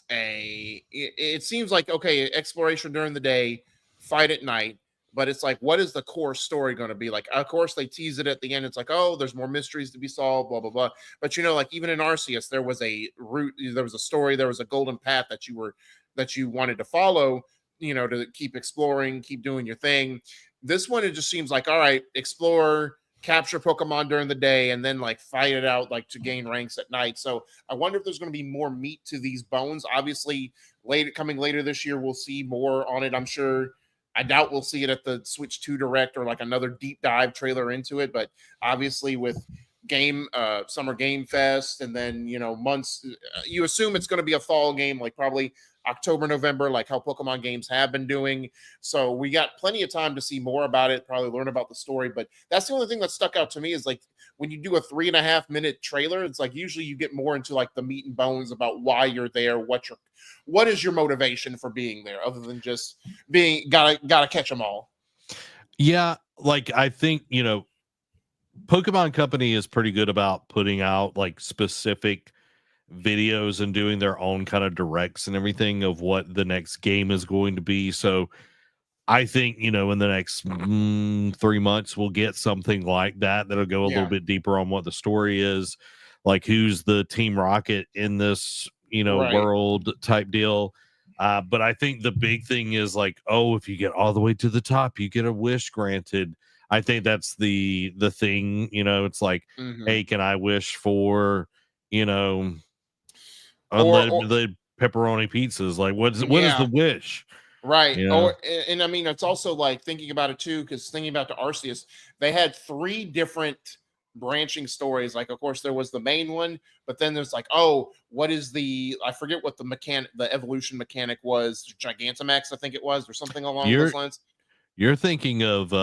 it seems like okay, exploration during the day, fight at night. But it's like, what is the core story going to be like? Of course, they tease it at the end. It's like, oh, there's more mysteries to be solved, blah blah blah. But you know, like even in Arceus, there was a route, there was a story, there was a golden path that you wanted to follow. You know, to keep exploring, keep doing your thing. This one, it just seems like, all right, explore, capture Pokemon during the day, and then like fight it out like to gain ranks at night. So I wonder if there's going to be more meat to these bones. Obviously, coming later this year, we'll see more on it. I'm sure. I doubt we'll see it at the Switch 2 Direct or like another deep dive trailer into it. But obviously, with Summer Game Fest, and then months, you assume it's going to be a fall game, like probably October, November, like how Pokemon games have been doing. So we got plenty of time to see more about it, probably learn about the story. But that's the only thing that stuck out to me is like when you do a 3.5-minute trailer, it's like usually you get more into like the meat and bones about why you're there, what is your motivation for being there, other than just being gotta catch them all. Yeah, like I think Pokemon Company is pretty good about putting out like specific videos and doing their own kind of directs and everything of what the next game is going to be. So I think in the next 3 months we'll get something like that that'll go a little bit deeper on what the story is, like who's the Team Rocket in this Right. world type deal. But I think the big thing is like, oh, if you get all the way to the top, you get a wish granted. I think that's the thing. It's like, hey, can I wish for unlimited pepperoni pizzas? Like, what is the wish? Right. And I mean, it's also like thinking about it too, because thinking about the Arceus, they had 3 different branching stories. Like, of course, there was the main one, but then there's like, oh, what is I forget what the evolution mechanic was, Gigantamax, I think it was, or something along those lines. You're thinking of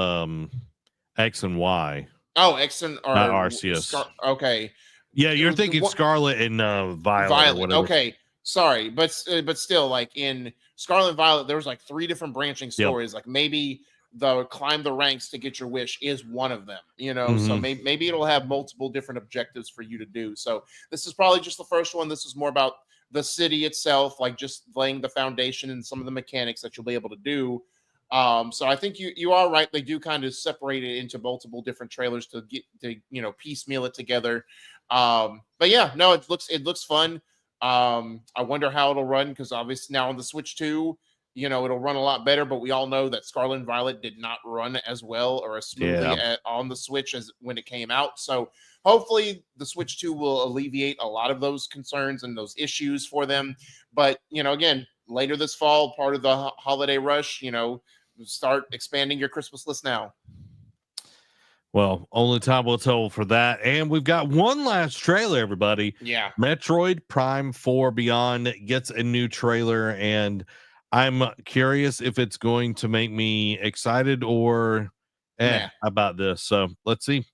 X and Y. Oh, X and or not Arceus. Okay. Yeah, you're thinking Scarlet and Violet. Or whatever. Okay. Sorry, but still, like in Scarlet and Violet, there was like 3 different branching stories. Like maybe the climb the ranks to get your wish is one of them, so maybe it'll have multiple different objectives for you to do. So this is probably just the first one. This is more about the city itself, like just laying the foundation and some of the mechanics that you'll be able to do. So I think you are right. They do kind of separate it into multiple different trailers to get to piecemeal it together. But yeah, no, it looks fun. I wonder how it'll run, because obviously now on the Switch 2, it'll run a lot better. But we all know that Scarlet and Violet did not run as well or as smoothly on the Switch as when it came out. So hopefully the Switch 2 will alleviate a lot of those concerns and those issues for them. But, again, later this fall, part of the holiday rush, start expanding your Christmas list now. Well, only time will tell for that. And we've got one last trailer, everybody. Yeah. Metroid Prime 4 Beyond gets a new trailer, and I'm curious if it's going to make me excited or about this. So let's see.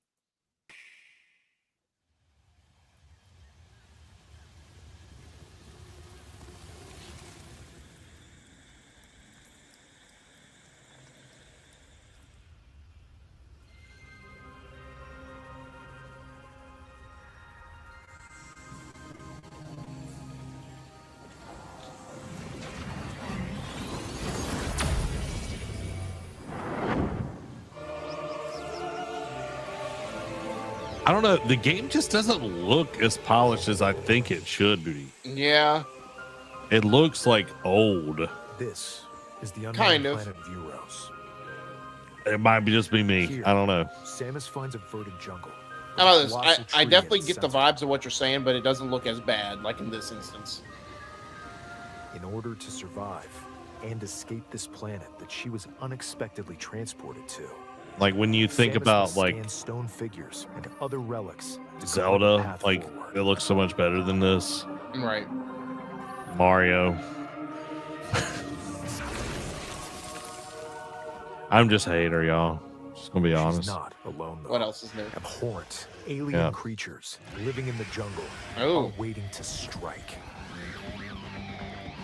I don't know. The game just doesn't look as polished as I think it should be. Yeah. It looks like old. This is the kind of planet of Euros. It might be just be me. Here, I don't know. Samus finds a verdant jungle. How about this? I definitely get the vibes of what you're saying, but it doesn't look as bad like in this instance. In order to survive and escape this planet that she was unexpectedly transported to. Like when you think about like stone figures and other relics, Zelda, like it looks so much better than this. Right. Mario. I'm just a hater, y'all. Just gonna be honest. She's not alone though. What else is new? Abhorrent alien creatures living in the jungle are waiting to strike.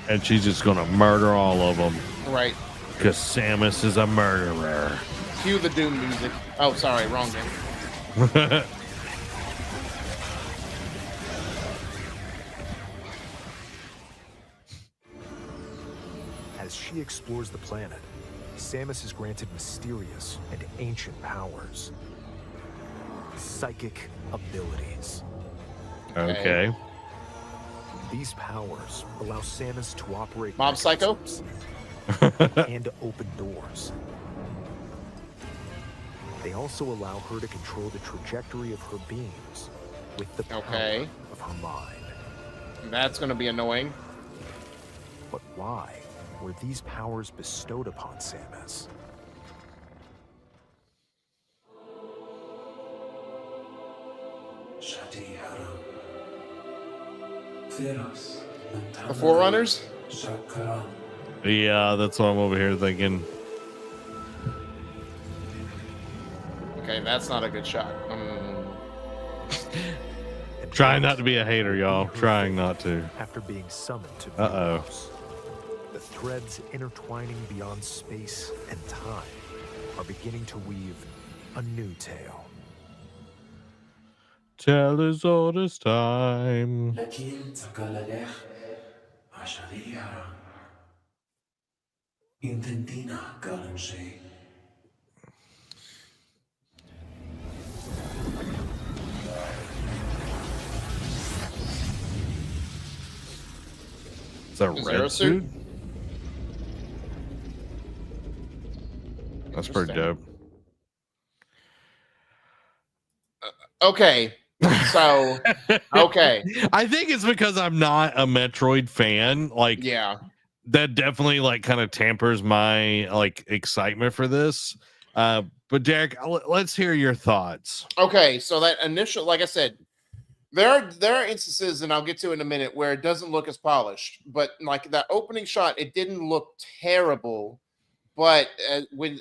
And she's just gonna murder all of them. Right. Because Samus is a murderer. Cue the Doom music. Oh, sorry, wrong game. As she explores the planet, Samus is granted mysterious and ancient powers. Psychic abilities. Okay. These powers allow Samus to operate Mob Psycho and open doors. They also allow her to control the trajectory of her beams with the power of her mind. That's going to be annoying. But why were these powers bestowed upon Samus? The Forerunners? Yeah, that's what I'm over here thinking. Okay, that's not a good shot. Trying not to be a hater, y'all. Trying not to. After being summoned to the threads intertwining beyond space and time are beginning to weave a new tale. Tell us all this time. Is that a red suit? That's pretty dope. Okay. So, okay. I think it's because I'm not a Metroid fan. Like, yeah, that definitely like kind of tampers my like excitement for this. But Derek, let's hear your thoughts. Okay. So that initial, like I said, there are instances, and I'll get to in a minute, where it doesn't look as polished. But like that opening shot, it didn't look terrible. But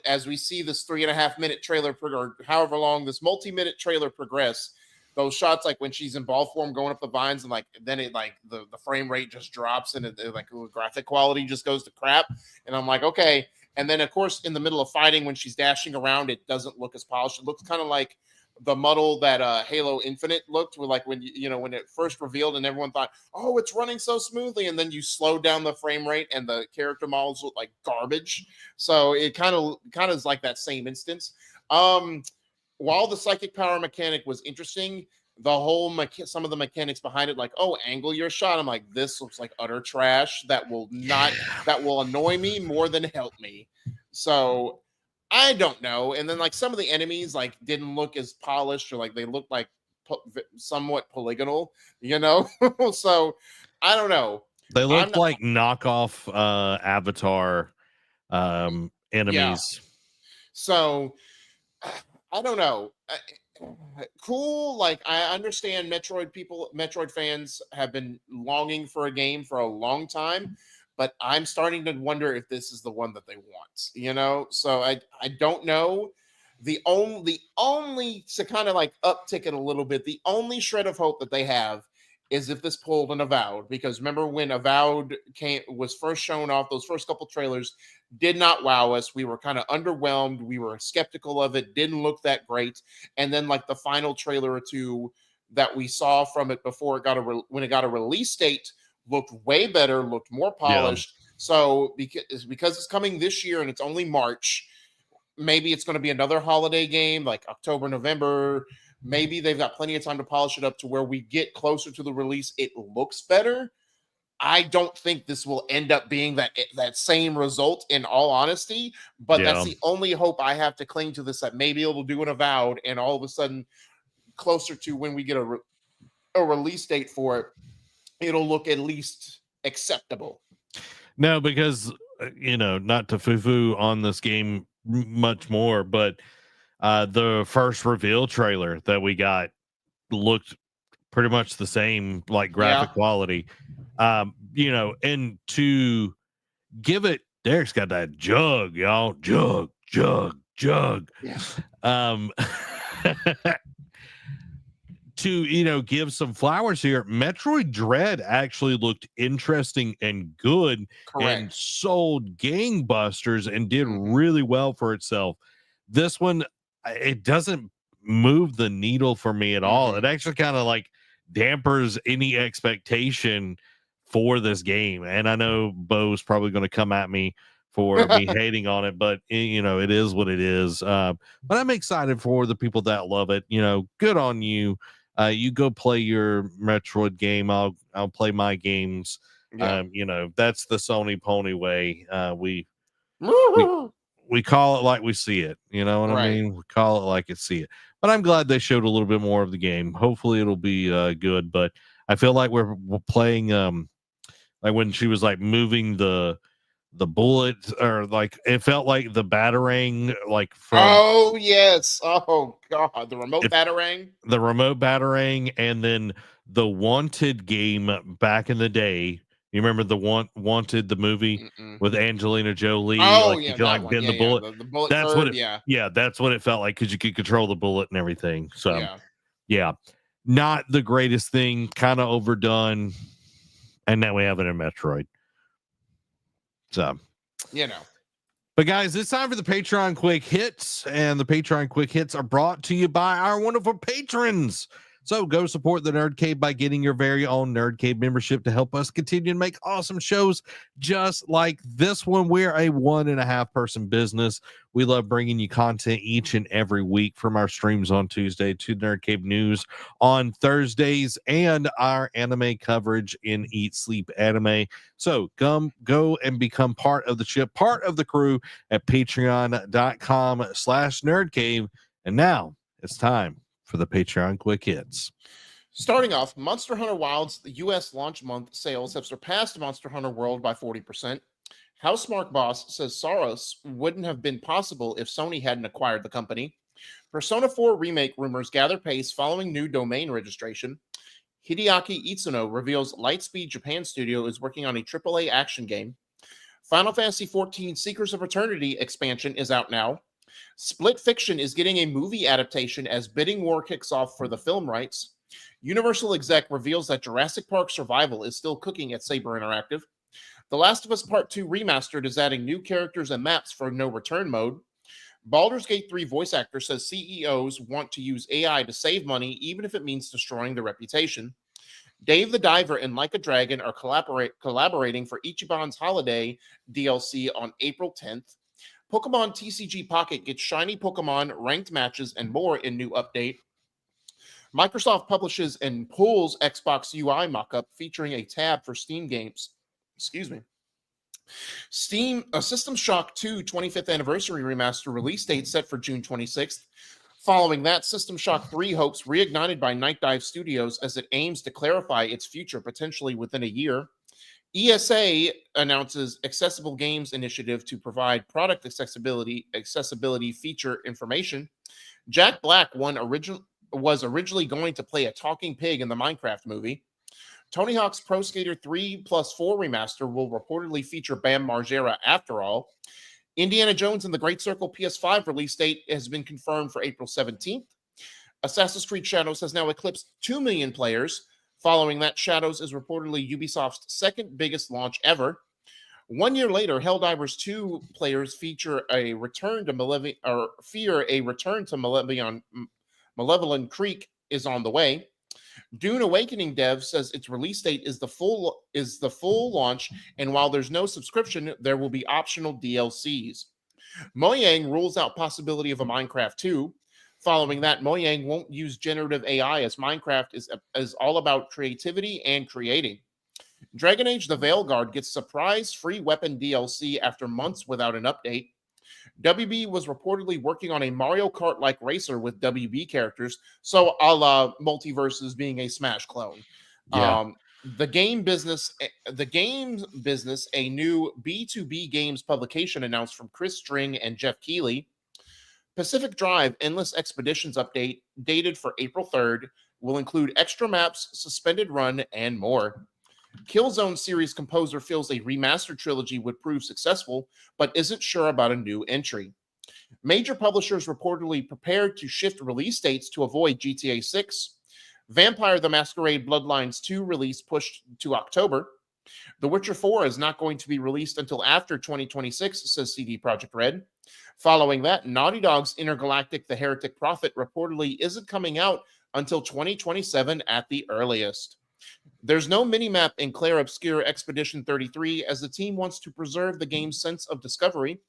as we see this 3.5 minute trailer, or however long this multi-minute trailer progress, those shots, like when she's in ball form going up the vines, and like then it like the frame rate just drops, and it like the graphic quality just goes to crap. And I'm like, okay. And then of course in the middle of fighting, when she's dashing around, it doesn't look as polished. It looks kind of like the muddle that Halo Infinite looked with, like when when it first revealed and everyone thought, oh, it's running so smoothly, and then you slow down the frame rate and the character models look like garbage. So it kind of is like that same instance. While the psychic power mechanic was interesting, the whole some of the mechanics behind it, like, oh, angle your shot. I'm like, this looks like utter trash that will annoy me more than help me. So I don't know. And then like some of the enemies like didn't look as polished, or like they looked like somewhat polygonal, So I don't know. They I'm looked not. like knockoff Avatar Yeah. enemies. So I don't know. Cool. Like I understand Metroid fans have been longing for a game for a long time, but I'm starting to wonder if this is the one that they want. So I don't know. The only to kind of like uptick it a little bit, the only shred of hope that they have is if this pulled an Avowed, because remember when Avowed was first shown off, those first couple trailers did not wow us. We were kind of underwhelmed. We were skeptical of it. Didn't look that great. And then like the final trailer or two that we saw from it before it got when it got a release date looked way better, looked more polished. So because it's coming this year and it's only March, maybe it's going to be another holiday game like October, November. Maybe they've got plenty of time to polish it up to where we get closer to the release. It looks better. I don't think this will end up being that same result, in all honesty, but that's the only hope I have to cling to this, that maybe it'll do an Avowed, and all of a sudden, closer to when we get a release date for it, it'll look at least acceptable. No, because not to foo-foo on this game much more, but the first reveal trailer that we got looked pretty much the same, like graphic quality. And to give it, Derek's got that jug, y'all. Jug. Yeah. To give some flowers here, Metroid Dread actually looked interesting and good. Correct. And sold gangbusters and did really well for itself. This one, it doesn't move the needle for me at all. It actually kind of like dampers any expectation for this game. And I know Bo's probably going to come at me for me hating on it, but it is what it is. But I'm excited for the people that love it. Good on you. You go play your Metroid game. I'll play my games. Yeah. That's the Sony pony way. We call it like we see it. You know what I mean? We call it like see it. But I'm glad they showed a little bit more of the game. Hopefully it'll be good. But I feel like we're playing like when she was like moving the bullet, or like it felt like the batarang, like from oh yes, oh god, the remote batarang, and then the Wanted game back in the day. You remember the Wanted, the movie with Angelina Jolie? Oh like yeah, you could like bend the bullet. The bullet that's curve, what it. That's what it felt like, because you could control the bullet and everything. So yeah, not the greatest thing, kind of overdone. And now we have it in Metroid. So, But guys, it's time for the Patreon Quick Hits. And the Patreon Quick Hits are brought to you by our wonderful patrons. So go support the Nerd Cave by getting your very own Nerd Cave membership to help us continue to make awesome shows just like this one. We're a 1.5 person business. We love bringing you content each and every week, from our streams on Tuesday to Nerd Cave News on Thursdays and our anime coverage in Eat Sleep Anime. So go and become part of the ship, part of the crew at patreon.com/nerdcave. And now it's time for the Patreon Quick Hits. Starting off, Monster Hunter Wilds, the US launch month sales have surpassed Monster Hunter World by 40%. Housemark Boss says Soros wouldn't have been possible if Sony hadn't acquired the company. Persona 4 remake rumors gather pace following new domain registration. Hideaki Itsuno reveals Lightspeed Japan Studio is working on a AAA action game. Final Fantasy XIV Seekers of Eternity expansion is out now. Split Fiction is getting a movie adaptation as bidding war kicks off for the film rights. Universal exec reveals that Jurassic Park Survival is still cooking at Saber Interactive. The Last of Us Part 2 Remastered is adding new characters and maps for no return mode. Baldur's Gate 3 voice actor says CEOs want to use AI to save money, even if it means destroying their reputation. Dave the Diver and Like a Dragon are collaborating for Ichiban's Holiday DLC on April 10th. Pokemon TCG Pocket gets shiny Pokemon, ranked matches, and more in new update. Microsoft publishes and pulls Xbox UI mockup featuring a tab for Steam games. Excuse me. System Shock 2 25th anniversary remaster release date set for June 26th. Following that, System Shock 3 hopes reignited by Night Dive Studios as it aims to clarify its future potentially within a year. ESA announces Accessible Games Initiative to provide product accessibility feature information. Jack Black was originally going to play a talking pig in the Minecraft movie. Tony Hawk's Pro Skater 3+4 remaster will reportedly feature Bam Margera after all. Indiana Jones and the Great Circle PS5 release date has been confirmed for April 17th. Assassin's Creed Shadows has now eclipsed 2 million players. Following that, Shadows is reportedly Ubisoft's second biggest launch ever. 1 year later, Helldivers 2 players fear a return to Malevolent Creek is on the way. Dune Awakening dev says its release date is the full launch, and while there's no subscription, there will be optional DLCs. Mojang rules out possibility of a Minecraft 2. Following that, Mojang won't use generative AI as Minecraft is all about creativity and creating. Dragon Age The Veilguard gets surprise free weapon DLC after months without an update. WB was reportedly working on a Mario Kart-like racer with WB characters, so a la Multiverses being a Smash clone. Yeah. The games business, a new B2B games publication announced from Chris String and Jeff Keighley. Pacific Drive Endless Expeditions update, dated for April 3rd, will include extra maps, suspended run, and more. Killzone series composer feels a remastered trilogy would prove successful, but isn't sure about a new entry. Major publishers reportedly prepared to shift release dates to avoid GTA 6. Vampire the Masquerade Bloodlines 2 release pushed to October. The Witcher 4 is not going to be released until after 2026, says CD Projekt Red. Following that, Naughty Dog's Intergalactic The Heretic Prophet reportedly isn't coming out until 2027 at the earliest. There's no minimap in Clair Obscur Expedition 33 as the team wants to preserve the game's sense of discovery.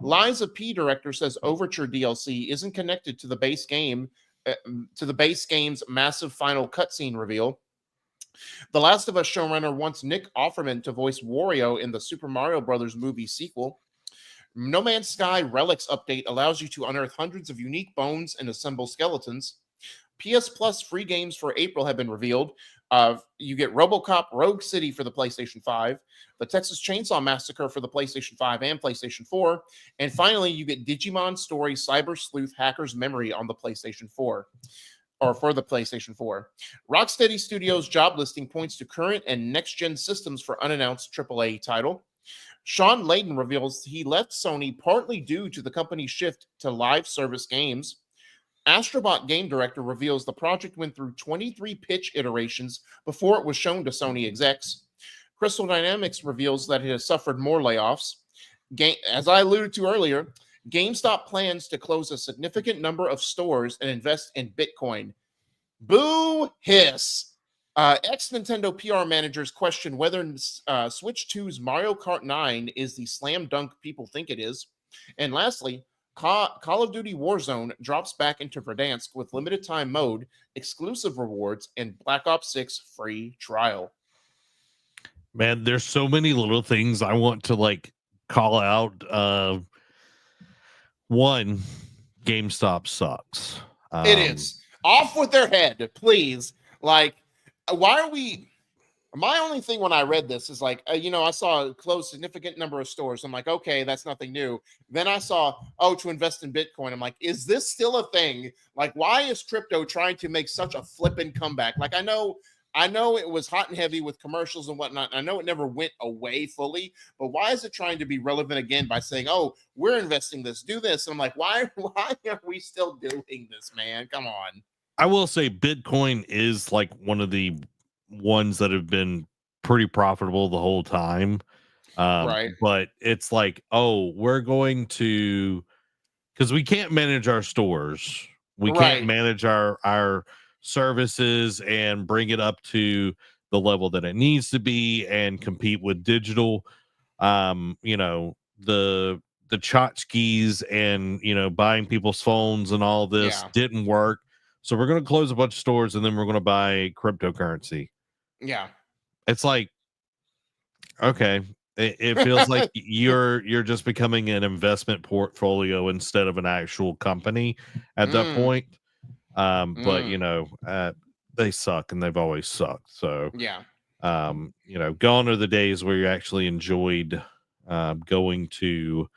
Liza P. director says Overture DLC isn't connected to the base game's massive final cutscene reveal. The Last of Us showrunner wants Nick Offerman to voice Wario in the Super Mario Bros. Movie sequel. No Man's Sky Relics update allows you to unearth hundreds of unique bones and assemble skeletons. PS Plus free games for April have been revealed. You get RoboCop Rogue City for the PlayStation 5, the Texas Chainsaw Massacre for the PlayStation 5 and PlayStation 4, and finally, you get Digimon Story Cyber Sleuth Hacker's Memory on the PlayStation 4, or for the PlayStation 4. Rocksteady Studios job listing points to current and next-gen systems for unannounced AAA title. Sean Layden reveals he left Sony partly due to the company's shift to live service games. Astrobot game director reveals the project went through 23 pitch iterations before it was shown to Sony execs. Crystal Dynamics reveals that it has suffered more layoffs. As I alluded to earlier, GameStop plans to close a significant number of stores and invest in Bitcoin. Boo hiss. Ex-Nintendo PR managers question whether Switch 2's Mario Kart 9 is the slam dunk people think it is. And lastly, Call of Duty Warzone drops back into Verdansk with limited time mode, exclusive rewards, and Black Ops 6 free trial. Man, there's so many little things I want to call out. One, GameStop sucks. It is. Off with their head, please. Why are we... My only thing when I read this is I saw a close significant number of stores. I'm like, okay, that's nothing new. Then I saw, to invest in Bitcoin. I'm like, is this still a thing? Why is crypto trying to make such a flipping comeback? I know it was hot and heavy with commercials and whatnot. I know it never went away fully, but why is it trying to be relevant again by saying, we're investing this, do this? And I'm like, why are we still doing this, man? Come on. I will say Bitcoin is one of the ones that have been pretty profitable the whole time. Right. But it's we're going to, because we can't manage our stores. We can't manage our services and bring it up to the level that it needs to be and compete with digital. The tchotchkes and, buying people's phones and all this didn't work. So we're going to close a bunch of stores and then we're going to buy cryptocurrency. Yeah. It's like, okay, it feels like you're just becoming an investment portfolio instead of an actual company at that point. But they suck and they've always sucked. So yeah. Gone are the days where you actually enjoyed going to,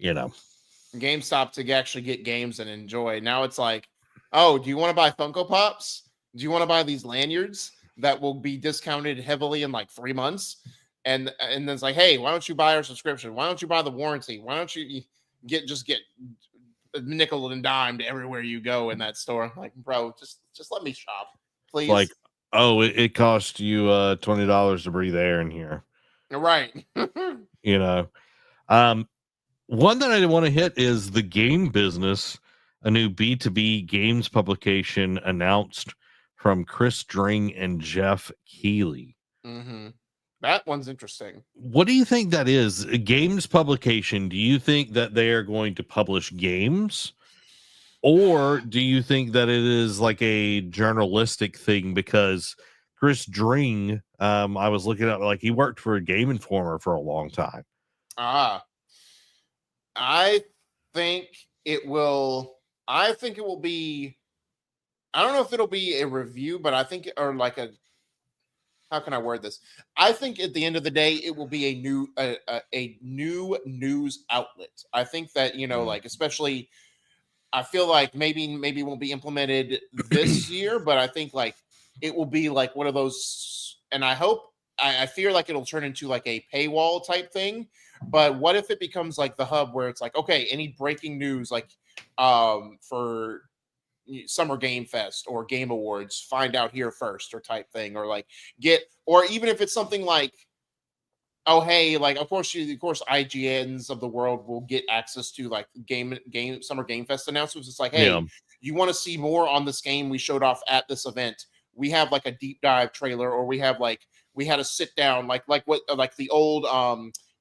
GameStop to actually get games and enjoy. Now it's like, oh, do you want to buy Funko Pops? Do you want to buy these lanyards that will be discounted heavily in like 3 months? And then it's like, hey, why don't you buy our subscription? Why don't you buy the warranty? Why don't you get a nickel and dime to everywhere you go in that store? I'm like, bro, just let me shop, please. Like, oh, it cost you $20 to breathe air in here. Right. One that I didn't want to hit is the game business. A new B2B games publication announced from Chris Dring and Jeff Keighley. Mm-hmm. That one's interesting. What do you think that is? A games publication. Do you think that they are going to publish games? Or do you think that it is like a journalistic thing? Because Chris Dring, I was looking at, like, he worked for Game Informer for a long time. I think it will be, I don't know if it'll be a review, but I think, or like how can I word this? I think at the end of the day, it will be a new news outlet. I think that, like, especially, I feel like maybe it won't be implemented this year, but I think like it will be like one of those, and I fear like it'll turn into like a paywall type thing. But what if it becomes like the hub where it's like, okay, any breaking news, like for Summer Game Fest or Game Awards, find out here first, or type thing, or like or even if it's something like, oh, hey, like, of course IGNs of the world will get access to like game Summer Game Fest announcements. It's like, hey, you want to see more on this game we showed off at this event? We have like a deep dive trailer, or we had a sit down, like the old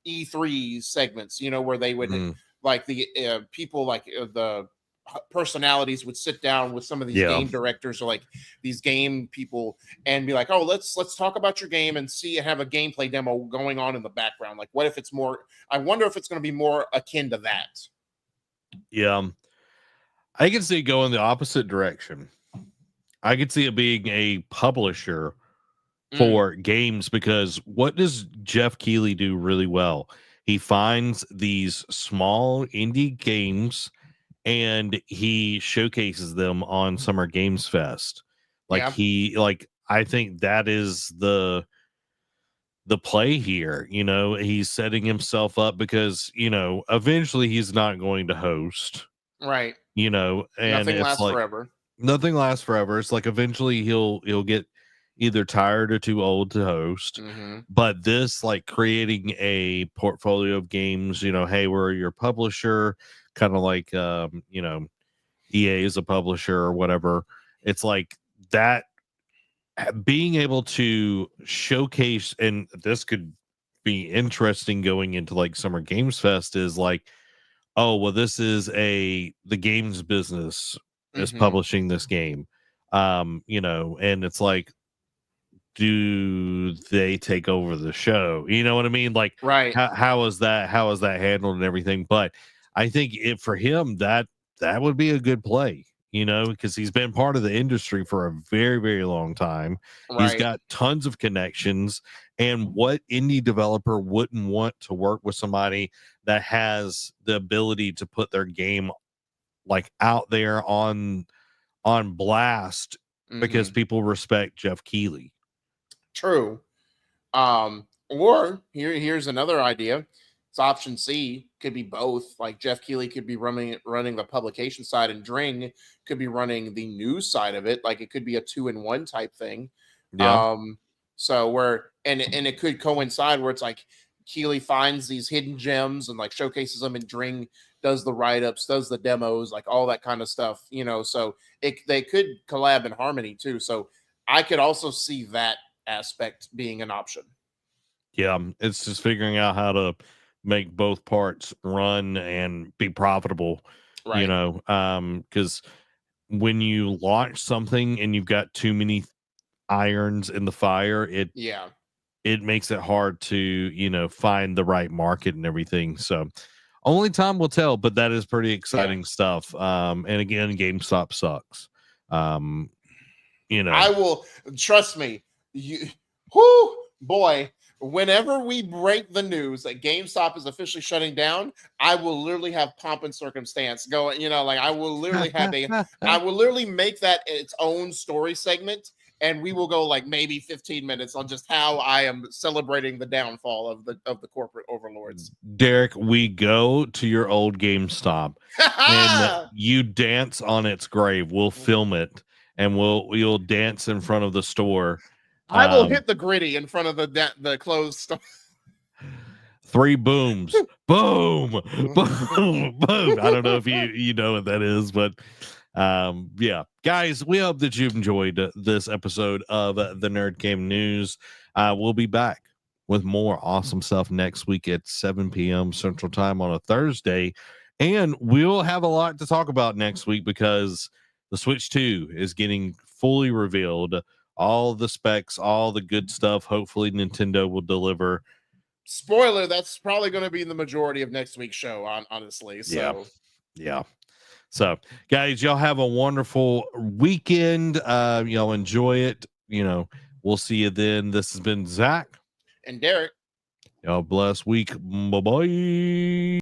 E3 segments, where they would like the people, like the personalities would sit down with some of these game directors or like these game people and be like, oh, let's talk about your game and have a gameplay demo going on in the background. Like, what if it's more, I wonder if it's going to be more akin to that. Yeah. I can see it going the opposite direction. I could see it being a publisher for games, because what does Jeff Keighley do really well? He finds these small indie games and he showcases them on Summer Games Fest. Like I think that is the play here. He's setting himself up because, eventually he's not going to host. Right. And nothing it's lasts like, forever. Nothing lasts forever. It's like eventually he'll get either tired or too old to host. But this, like, creating a portfolio of games, hey, we're your publisher, kind of like EA is a publisher or whatever. It's like that, being able to showcase, and this could be interesting going into like Summer Games Fest, is like, oh, well, this is the games business is publishing this game. And it's like, do they take over the show? You know what I mean? Like, right. How is that handled and everything? But I think for him, that would be a good play, because he's been part of the industry for a very, very long time. Right. He's got tons of connections, and what indie developer wouldn't want to work with somebody that has the ability to put their game like out there on blast, because people respect Jeff Keighley. True. Or here's another idea. It's option C. Could be both. Like, Jeff Keighley could be running the publication side, and Dring could be running the news side of it. Like, it could be a 2-in-1 type thing. Yeah. So where and it could coincide where it's like Keighley finds these hidden gems and like showcases them, and Dring does the write-ups, does the demos, like all that kind of stuff. So they could collab in harmony too. So I could also see that aspect being an option. Yeah, it's just figuring out how to make both parts run and be profitable. Right. Because when you launch something and you've got too many irons in the fire, it makes it hard to find the right market and everything. So only time will tell, but that is pretty exciting stuff. And again, GameStop sucks. I will, trust me, whoo, boy, whenever we break the news that GameStop is officially shutting down, I will literally have pomp and circumstance going, I will literally I will literally make that its own story segment, and we will go like maybe 15 minutes on just how I am celebrating the downfall of the corporate overlords. Derek, we go to your old GameStop and you dance on its grave. We'll film it and we'll dance in front of the store. I will hit the gritty in front of the closed store. 3 booms. Boom. Boom. Boom. I don't know if you know what that is, but yeah. Guys, we hope that you've enjoyed this episode of the NerdCave News. We'll be back with more awesome stuff next week at 7 p.m. Central Time on a Thursday. And we'll have a lot to talk about next week because the Switch 2 is getting fully revealed. All the specs, all the good stuff. Hopefully Nintendo will deliver. Spoiler, that's probably going to be the majority of next week's show, honestly. So yeah. So guys, y'all have a wonderful weekend. Y'all enjoy it. We'll see you then. This has been Zach and Derek. Y'all bless week. Bye-bye.